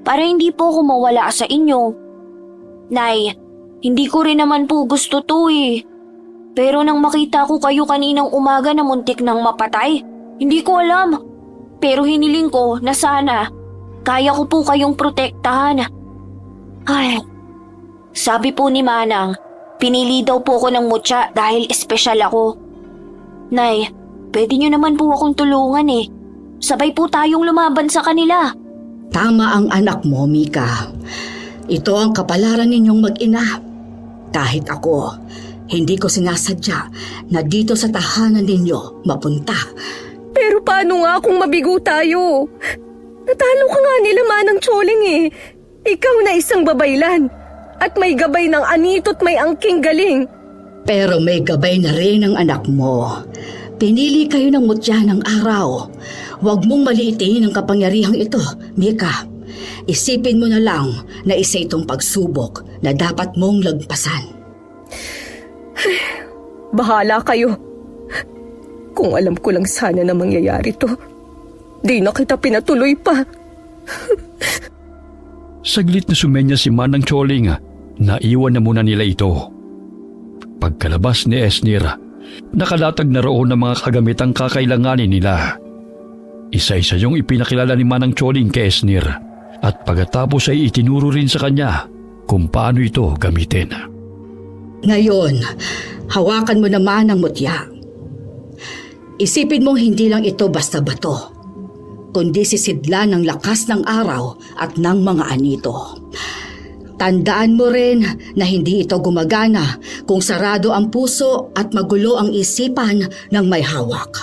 para hindi po ako mawala sa inyo. Nay, hindi ko rin naman po gusto to eh. Pero nang makita ko kayo kaninang umaga na muntik nang mapatay, hindi ko alam. Pero hiniling ko na sana kaya ko po kayong protektahan. Ay, sabi po ni Manang, pinili daw po ako ng mutya dahil espesyal ako. Nay, pwede niyo naman po akong tulungan eh. Sabay po tayong lumaban sa kanila. Tama ang anak mo, Mika. Ito ang kapalaran ninyong mag-ina. Kahit ako, hindi ko sinasadya na dito sa tahanan ninyo mapunta. Pero paano nga kung mabigo tayo? Natalo ka nga nila Manang Choling eh. Ikaw na isang babaylan. At may gabay ng anito't may angking galing. Pero may gabay na rin ang anak mo. Pinili kayo ng mutya ng araw. Huwag mong maliitin ang kapangyarihang ito, Mika. Isipin mo na lang na isa itong pagsubok na dapat mong lagpasan. Bahala kayo. Kung alam ko lang sana na mangyayari to, di na kita pinatuloy pa. Saglit na sumenya si Manang Choling. Naiwan na muna nila ito. Pagkalabas ni Esnir, nakalatag na roon ng mga kagamitang kakailanganin nila. Isa-isa yung ipinakilala ni Manang Choling kay Esnir at pagkatapos ay itinuro rin sa kanya kung paano ito gamitin. Ngayon, hawakan mo naman ang mutya. Isipin mong hindi lang ito basta bato, kundi sisidlan ng lakas ng araw at ng mga anito. Tandaan mo rin na hindi ito gumagana kung sarado ang puso at magulo ang isipan ng may hawak.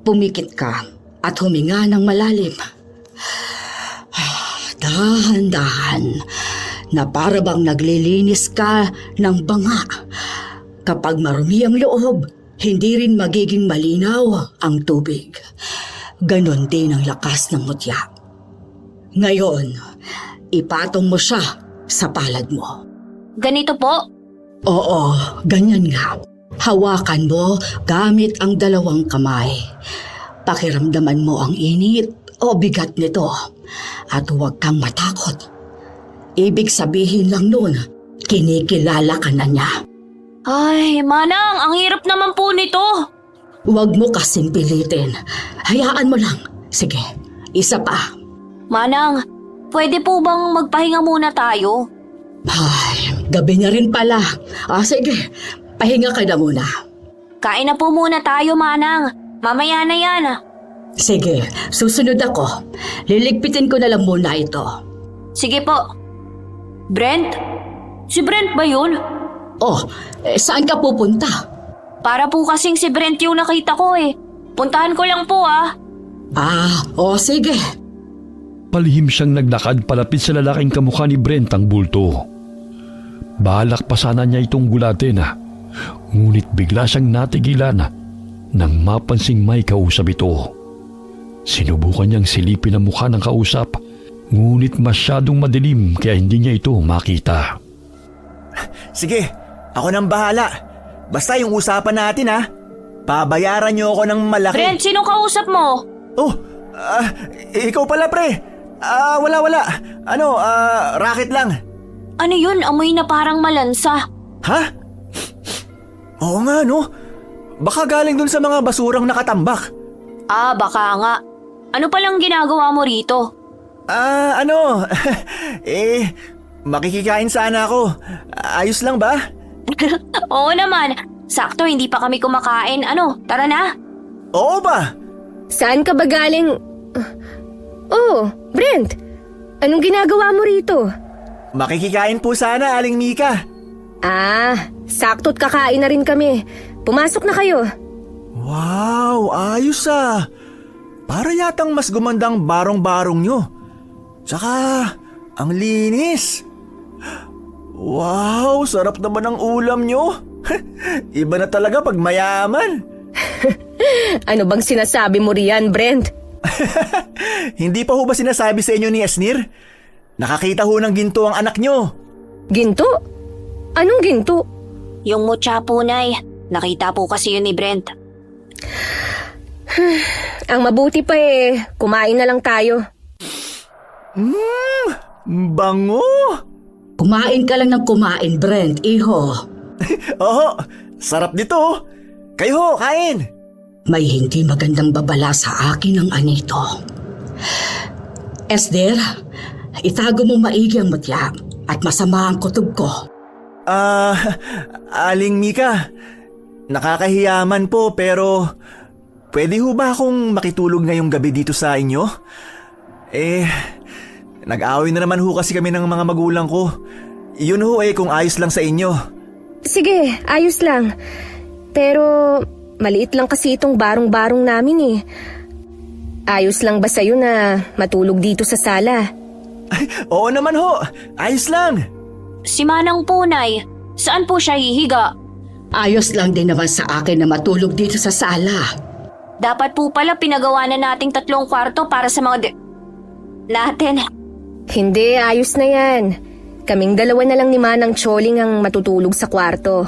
Pumikit ka at huminga ng malalim. Dahan-dahan na para bang naglilinis ka ng banga. Kapag marumi ang loob, hindi rin magiging malinaw ang tubig. Ganon din ang lakas ng mutya. Ngayon, ipatong mo siya sa palad mo. Ganito po? Oo, ganyan nga. Hawakan mo gamit ang dalawang kamay. Pakiramdaman mo ang init o bigat nito at huwag kang matakot. Ibig sabihin lang nun, kinikilala ka na niya. Ay, Manang, ang hirap naman po nito. Huwag mo kasing pilitin. Hayaan mo lang. Sige, isa pa. Manang, pwede po bang magpahinga muna tayo? Ay, gabi na rin pala. Sige, pahinga ka na muna. Kain na po muna tayo, Manang. Mamaya na yan. Sige, susunod ako. Liligpitin ko na lang muna ito. Sige po. Brent? Si Brent ba yun? Oh, saan ka pupunta? Para po kasing si Brent yung nakita ko eh. Puntahan ko lang po ah. Sige. Palihim siyang naglakad palapit sa lalaking kamukha ni Brent ang bulto. Balak pa sana niya itong gulatin ngunit bigla siyang natigilan nang mapansing may kausap ito. Sinubukan niyang silipin ang mukha ng kausap ngunit masyadong madilim kaya hindi niya ito makita. Sige, ako nang bahala. Basta yung usapan natin pabayaran niyo ako ng malaki. Brent, sinong kausap mo? Oh, ikaw pala pre. Wala. Racket lang. Ano yun? Amoy na parang malansa. Ha? Oo nga no. Baka galing dun sa mga basurang nakatambak. Baka nga. Ano palang ginagawa mo rito? Makikikain sana ako. Ayos lang ba? Oo naman. Sakto, hindi pa kami kumakain. Tara na. Oo ba? Saan ka ba galing? Oh, Brent! Anong ginagawa mo rito? Makikikain po sana, Aling Mika. Sakto't kakain na rin kami. Pumasok na kayo. Wow, ayos Para yatang mas gumandang barong-barong nyo. Tsaka, ang linis. Wow, sarap naman ang ulam nyo. Iba na talaga pag mayaman. Ano bang sinasabi mo riyan, Brent? Hindi pa ho ba sinasabi sa inyo ni Esnir? Nakakita ho ng ginto ang anak nyo. Ginto? Anong ginto? Yung mutya po, Nay. Nakita po kasi yun ni Brent. Ang mabuti pa kumain na lang tayo. Bango! Kumain ka lang ng kumain, Brent, iho. Oo, sarap dito. Kayo ho, kain. May hindi magandang babala sa akin ang anito. Esder, itago mo maigi ang mutya at masama ang kutob ko. Aling Mika, nakakahiyaman po pero pwede ho ba akong makitulog ngayong gabi dito sa inyo? Nag-away na naman ho kasi kami ng mga magulang ko. Yun ho kung ayos lang sa inyo. Sige, ayos lang. Pero maliit lang kasi itong barong-barong namin Ayos lang ba sa'yo na matulog dito sa sala? Ay, oo naman ho, ayos lang. Si Manang po, Nay. Saan po siya hihiga? Ayos lang din naman sa akin na matulog dito sa sala. Dapat po pala pinagawa na nating 3 kwarto para sa mga natin. Hindi, ayos na yan. Kaming dalawa na lang ni Manang Choling ang matutulog sa kwarto.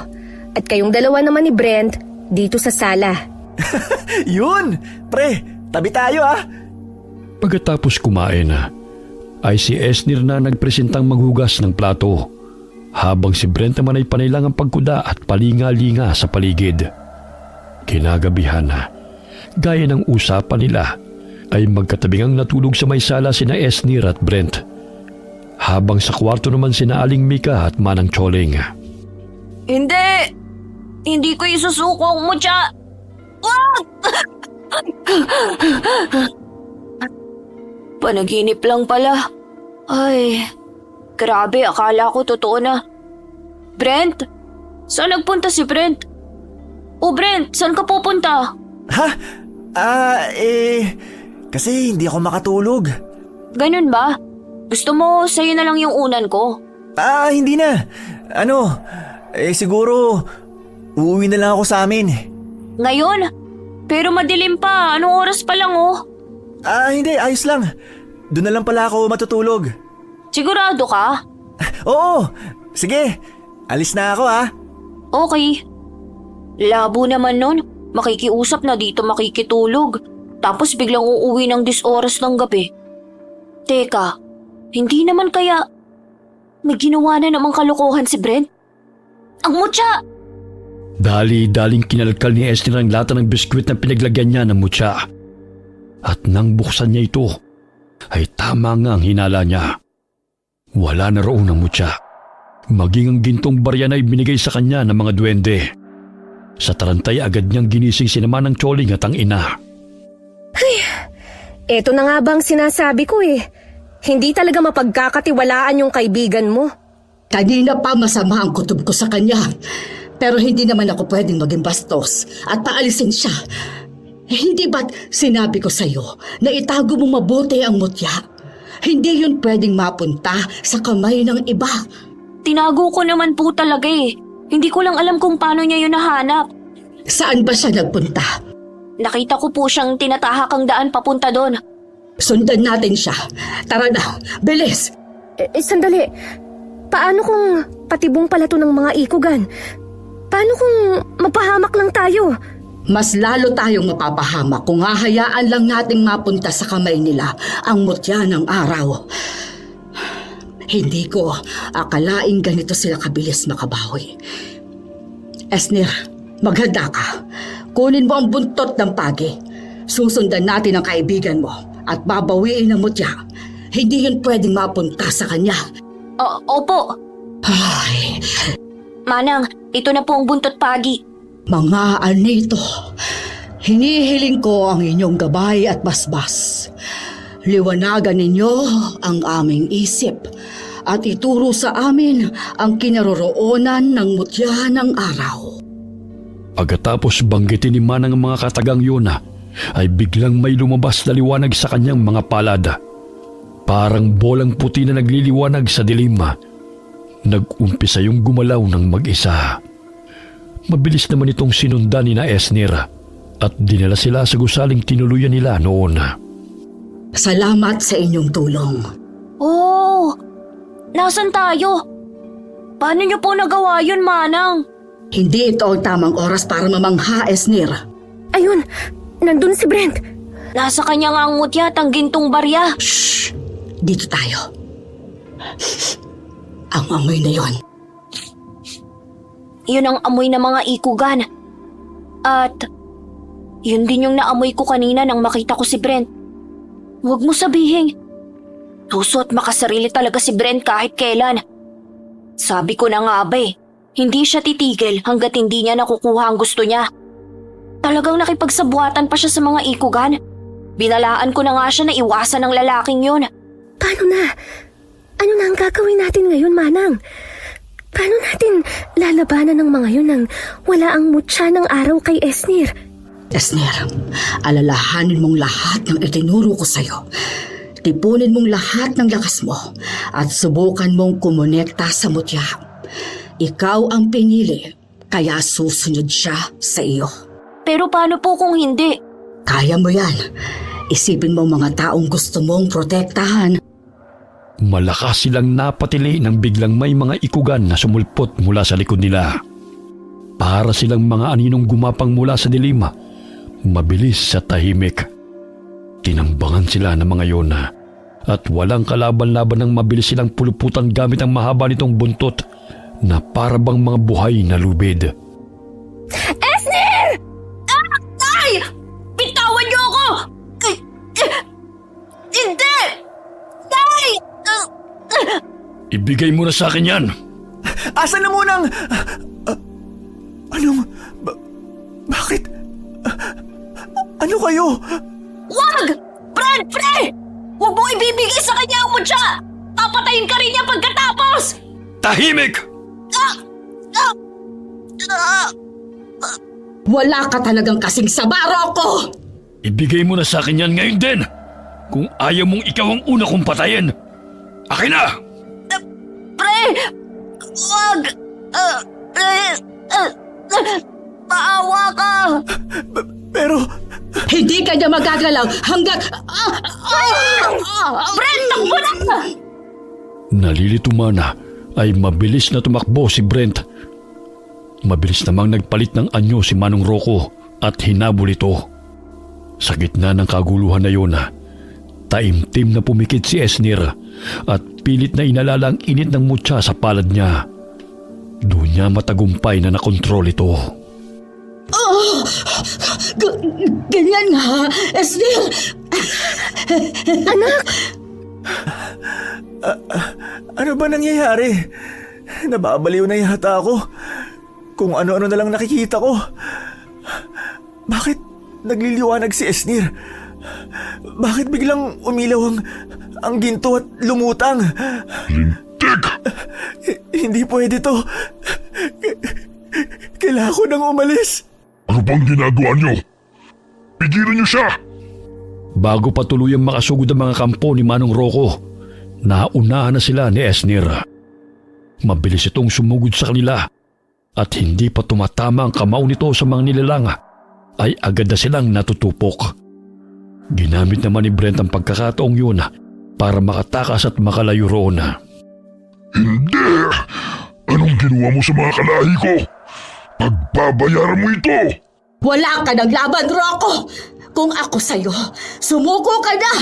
At kayong dalawa naman ni Brent dito sa sala. Yun, pre, tabi tayo Pagkatapos kumain ay si Esnir na nagpresentang maghugas ng plato habang si Brent naman ay panilang ang pagkuda at palinga-linga sa paligid. Kinagabihan gaya ng usapan nila ay magkatabingang natulog sa may sala sina Esnir at Brent habang sa kwarto naman sina Aling Mika at Manang Choling. Hindi ko isusuko ang mutya. Panaginip lang pala. Ay, grabe, akala ko totoo na. Brent? Saan nagpunta si Brent? Oh, Brent, saan ka pupunta? Ha? Kasi hindi ako makatulog. Ganun ba? Gusto mo sa'yo na lang yung unan ko? Hindi na. Siguro, uuwi na lang ako sa amin. Ngayon? Pero madilim pa, anong oras pa lang oh? Hindi, ayos lang. Doon na lang pala ako matutulog. Sigurado ka? Oo, sige. Alis na ako Okay. Labo naman nun, makikiusap na dito makikitulog. Tapos biglang uuwi ng 10 oras ng gabi. Teka, hindi naman kaya may ginawa na namang kalokohan si Brent? Ang mutya! Dali-daling kinalkal ni Esner ang lata ng biskwit na pinaglagyan niya ng mutya. At nang buksan niya ito, ay tama nga ang hinala niya. Wala na roon ang mutya. Maging ang gintong barya na ibinigay sa kanya ng mga duwende. Sa tarantay agad niyang ginising si naman ng Choling at ang ina. Eto na nga bang sinasabi ko eh. Hindi talaga mapagkakatiwalaan yung kaibigan mo. Kanina pa masama ang kutob ko sa kanya. Pero hindi naman ako pwedeng maging bastos at paalisin siya. Hindi ba't sinabi ko sa'yo na itago mo mabuti ang mutya? Hindi yun pwedeng mapunta sa kamay ng iba. Tinago ko naman po talaga eh. Hindi ko lang alam kung paano niya yun nahanap. Saan ba siya nagpunta? Nakita ko po siyang tinatahak ang daan papunta doon. Sundan natin siya. Tara na, bilis! Sandali. Paano kung patibong pala to ng mga ikugan? Paano kung mapahamak lang tayo? Mas lalo tayong mapapahamak kung hahayaan lang nating mapunta sa kamay nila ang mutya ng araw. Hindi ko akalaing ganito sila kabilis makabawi. Esner, maghanda ka. Kunin mo ang buntot ng pagi. Susundan natin ang kaibigan mo at babawiin ang mutya. Hindi yun pwedeng mapunta sa kanya. Opo. Ay, Manang, ito na po ang buntot pagi. mga anito, hinihiling ko ang inyong gabay at basbas. Liwanagan ninyo ang aming isip at ituro sa amin ang kinaroroonan ng mutya ng araw. Pagkatapos banggitin ni Manang ang mga katagang yun ay biglang may lumabas na liwanag sa kanyang mga palad. Parang bolang puti na nagliliwanag sa dilim. Nag-umpisa yung gumalaw ng mag-isa. Mabilis naman itong sinundan ni na Esner at dinala sila sa gusaling tinuluyan nila noon. Salamat sa inyong tulong. Oh, nasan tayo? Paano niyo po nagawa yun, Manang? Hindi ito ang tamang oras para mamangha, Esner. Ayun, nandun si Brent. Nasa kanya nga ang mutya at ang gintong barya. Shh! Dito tayo. Ang amoy na yon. Yun ang amoy ng mga ikugan. At yun din yung naamoy ko kanina nang makita ko si Brent. Huwag mo sabihin. Tuso at makasarili talaga si Brent kahit kailan. Sabi ko na nga ba hindi siya titigil hanggat hindi niya nakukuha ang gusto niya. Talagang nakipagsabuatan pa siya sa mga ikugan. Binalaan ko na nga siya na iwasan ng lalaking yun. Paano na? Ano na ang gagawin natin ngayon, Manang? Paano natin lalabanan ng mga yun nang wala ang mutya ng araw kay Esner? Esner, alalahanin mong lahat ng itinuro ko sa'yo. Tipunin mong lahat ng lakas mo at subukan mong kumonekta sa mutya. Ikaw ang pinili, kaya susunod siya sa iyo. Pero paano po kung hindi? Kaya mo yan. Isipin mo mga taong gusto mong protektahan. Malakas silang napatili nang biglang may mga ikugan na sumulpot mula sa likod nila. Para silang mga aninong gumapang mula sa dilim, mabilis sa tahimik. Tinambangan sila ng mga yon at walang kalaban-laban ng mabilis silang puluputan gamit ang mahaba nitong buntot na para bang mga buhay na lubid. Esner! Ay! Bitawan niyo ako! Hindi! Ay! Ibigay mo na sa akin yan! Asan na munang... Bakit? Ano kayo? Wag! Brent, pre! Huwag mo ibibigay sa kanya ang mutya! Papatayin ka rin niya pagkatapos! Tahimik! Wala ka talagang kasing sabaro ko! Ibigay mo na sa akin yan ngayon din! Kung ayaw mong ikaw ang una kong patayin! Akin na! Pre! Wag! Maawa ka! Pero, Hindi ka niya magagalaw hanggang... Brent, takbo na! Nalilito mana ay mabilis na tumakbo si Brent. Mabilis namang nagpalit ng anyo si Manong Rocco at hinabol ito. Sa gitna ng kaguluhan na yun, taimtim na pumikit si Esnir at pilit na inalala ang init ng mutya sa palad niya. Doon niya matagumpay na nakontrol ito. Ganyan nga, Esnir! ano ba nangyayari? Nababaliw na yata ako. Kung ano-ano na lang nakikita ko. Bakit nagliliwanag si Esnir? Bakit biglang umilaw ang ginto at lumutang? Lintik! Hindi pwede to. Kailangan ko nang umalis. Ano bang ginagawa niyo? Pigilan niyo siya! Bago pa tuluyang makasugod ang mga kampo ni Manong Rocco, naunahan na sila ni Esnir. Mabilis itong sumugod sa kanila at hindi pa tumatama ang kamao nito sa mga nilalang ay agad na silang natutupok. Ginamit naman ni Brent ang pagkakataong yun para makatakas at makalayo roon. Hindi! Anong ginawa mo sa mga kalahi ko? Pagbabayaran mo ito! Wala ka ng laban, Rocco! Kung ako sa'yo, sumuko ka na!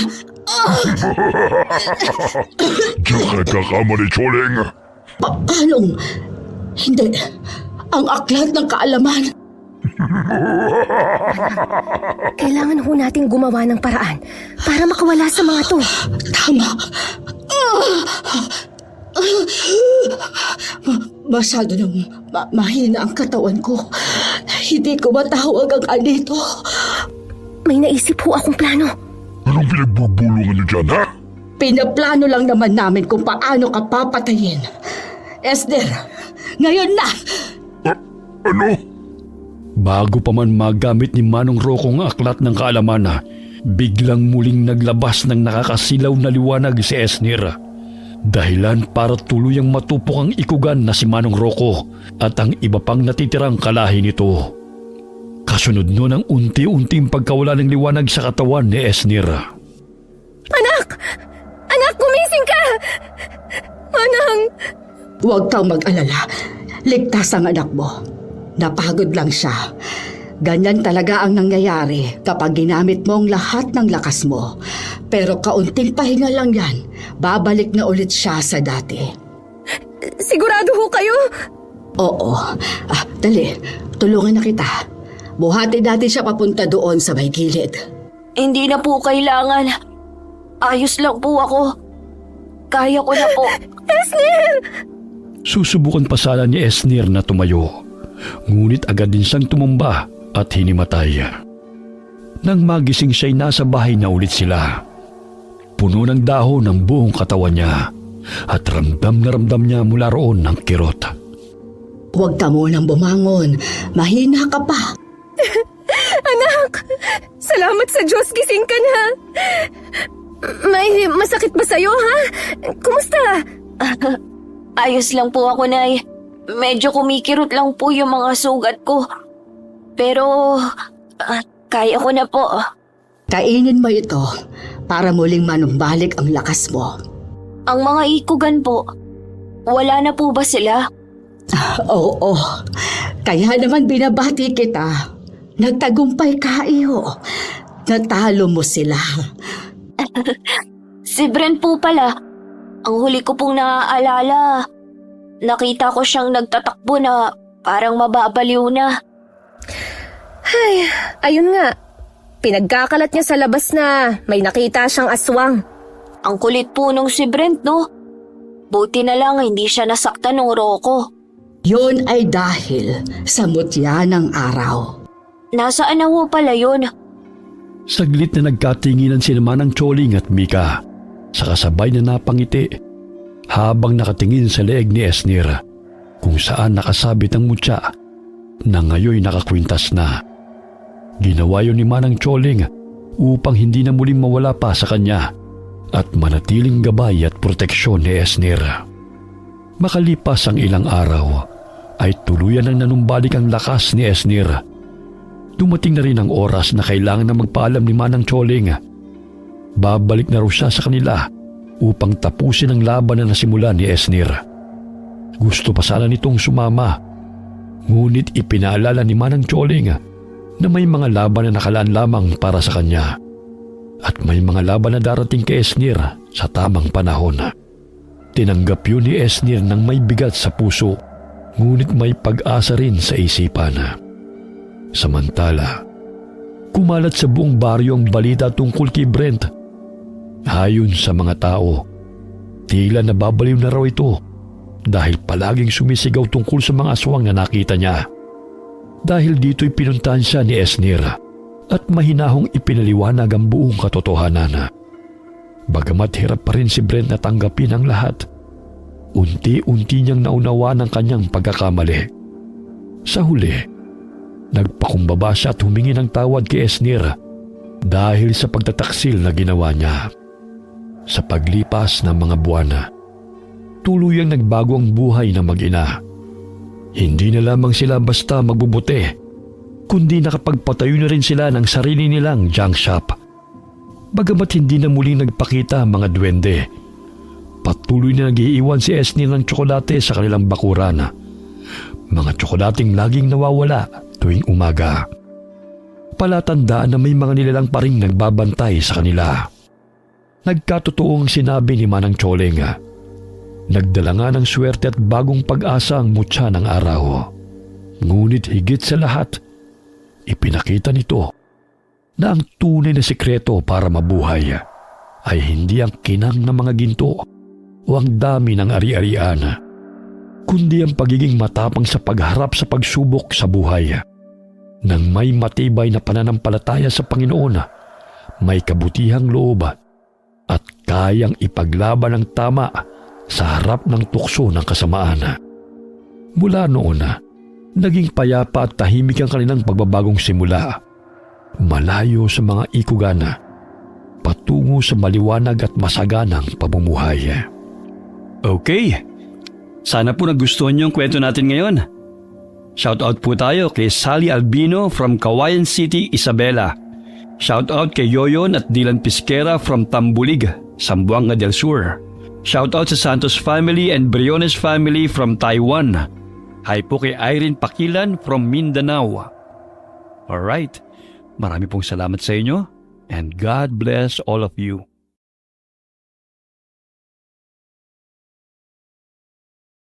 Diyan ka nagkakamali, Choling! Paanong? Hindi. Ang aklat ng kaalaman. Kailangan ho nating gumawa ng paraan para makawala sa mga to. Tama. Masyado nang mahina ang katawan ko. Hindi ko matawag ang anito. May naisip ho akong plano. Anong pinagbubulungan niyo dyan, ha? Pinaplano lang naman namin kung paano ka papatayin. Esder, ngayon na! Ano? Bago pa man magamit ni Manong Rocco ang aklat ng kaalaman, biglang muling naglabas ng nakakasilaw na liwanag si Esnir. Dahilan para tuluyang matupok ang ikugan na si Manong Rocco at ang iba pang natitirang kalahi nito. Kasunod nun ang unti-unting pagkawala ng liwanag sa katawan ni Esnir. Anak! Anak, gumising ka! Manang! Huwag kang mag-alala. Ligtas ang anak mo. Napagod lang siya. Ganyan talaga ang nangyayari kapag ginamit mo ang lahat ng lakas mo. Pero kaunting pahinga lang yan. Babalik na ulit siya sa dati. Sigurado ho kayo? Oo. Dali. Tulungan na kita. Buhatin natin siya papunta doon sa may gilid. Hindi na po kailangan. Ayos lang po ako. Kaya ko na po. Susubukan pa sana ni Esnir na tumayo. Ngunit agad din siyang tumumba at hinimatay. Nang magising siya'y nasa bahay na ulit sila. Puno ng dahon ang buong katawan niya at ramdam na ramdam niya mula roon ng kirot. Huwag ka munang bumangon. Mahina ka pa. Anak! Salamat sa Diyos, gising ka na! May masakit ba sa'yo, ha? Kumusta? Ayos lang po ako, Nay. Medyo kumikirot lang po yung mga sugat ko. Pero, kaya ko na po. Kainin mo ito para muling manumbalik ang lakas mo. Ang mga ikugan po, wala na po ba sila? Oo. Kaya naman binabati kita. Nagtagumpay ka, iyo. Natalo mo sila. Si Brent po pala. Ang huli ko pong naaalala, nakita ko siyang nagtatakbo na parang mababaliw na. Ay, ayun nga. Pinagkakalat niya sa labas na may nakita siyang aswang. Ang kulit po nung si Brent, no? Buti na lang hindi siya nasaktan ng Rocco. Yun ay dahil sa mutya ng araw. Nasaan na ho pala yun? Saglit na nagkatinginan si Manang Choling at Mika sa kasabay na napangiti habang nakatingin sa leeg ni Esnir kung saan nakasabit ang mutya na ngayon nakakwintas na. Ginawa yun ni Manang Choling upang hindi na muling mawala pa sa kanya at manatiling gabay at proteksyon ni Esnir. Makalipas ang ilang araw ay tuluyan ang nanumbalik ang lakas ni Esnir. Dumating na rin ang oras na kailangan na magpaalam ni Manang Choling. Babalik na raw siya sa kanila upang tapusin ang laban na nasimulan ni Esnir. Gusto pa sana nitong sumama, ngunit ipinaalala ni Manang Choling na may mga laban na nakalaan lamang para sa kanya at may mga laban na darating kay Esnir sa tamang panahon. Tinanggap yun ni Esnir ng may bigat sa puso, ngunit may pag-asa rin sa isipan. Samantala, kumalat sa buong baryo ang balita tungkol kay Brent. Ayon sa mga tao, tila nababaliw na raw ito dahil palaging sumisigaw tungkol sa mga aswang na nakita niya. Dahil dito'y pinuntahan siya ni Esnir at mahinahong ipinaliwanag ang buong katotohanan. Bagamat hirap pa rin si Brent na tanggapin ang lahat, unti-unti niyang naunawaan ang kanyang pagkakamali. Sa huli, nagpakumbaba siya at humingi ng tawad kay Esnir dahil sa pagtataksil na ginawa niya. Sa paglipas ng mga buwan, tuluyang nagbago ang buhay ng mag-ina. Hindi na lamang sila basta magbubuti, kundi nakapagpatayo na rin sila ng sarili nilang junk shop. Bagamat hindi na muling nagpakita ang mga duwende, patuloy na nag-iiwan si Esnir ng tsokolate sa kanilang bakuran. Mga tsokolating laging nawawala tuwing umaga. Palatandaan na may mga nilalang pa ring nagbabantay sa kanila. Nagkatotoo ang sinabi ni Manang Choling. Nagdala nga ng swerte at bagong pag-asa ang mutya ng araw. Ngunit higit sa lahat, ipinakita nito na ang tunay na sikreto para mabuhay ay hindi ang kinang ng mga ginto o ang dami ng ari-arian, kundi ang pagiging matapang sa pagharap sa pagsubok sa buhay. Nang may matibay na pananampalataya sa Panginoon, may kabutihang loob at kayang ipaglaban ang tama sa harap ng tukso ng kasamaan. Mula noon, naging payapa at tahimik ang kanilang pagbabagong simula. Malayo sa mga ikugana, patungo sa maliwanag at masaganang pamumuhay. Okay, sana po nagustuhan niyo ang kwento natin ngayon. Shoutout po tayo kay Sally Albino from Kawayan City, Isabela. Shoutout kay Yoyon at Dylan Pisquera from Tambulig, Zamboanga del Sur. Shoutout sa Santos family and Briones family from Taiwan. Hi po kay Irene Pakilan from Mindanao. Alright, marami pong salamat sa inyo and God bless all of you.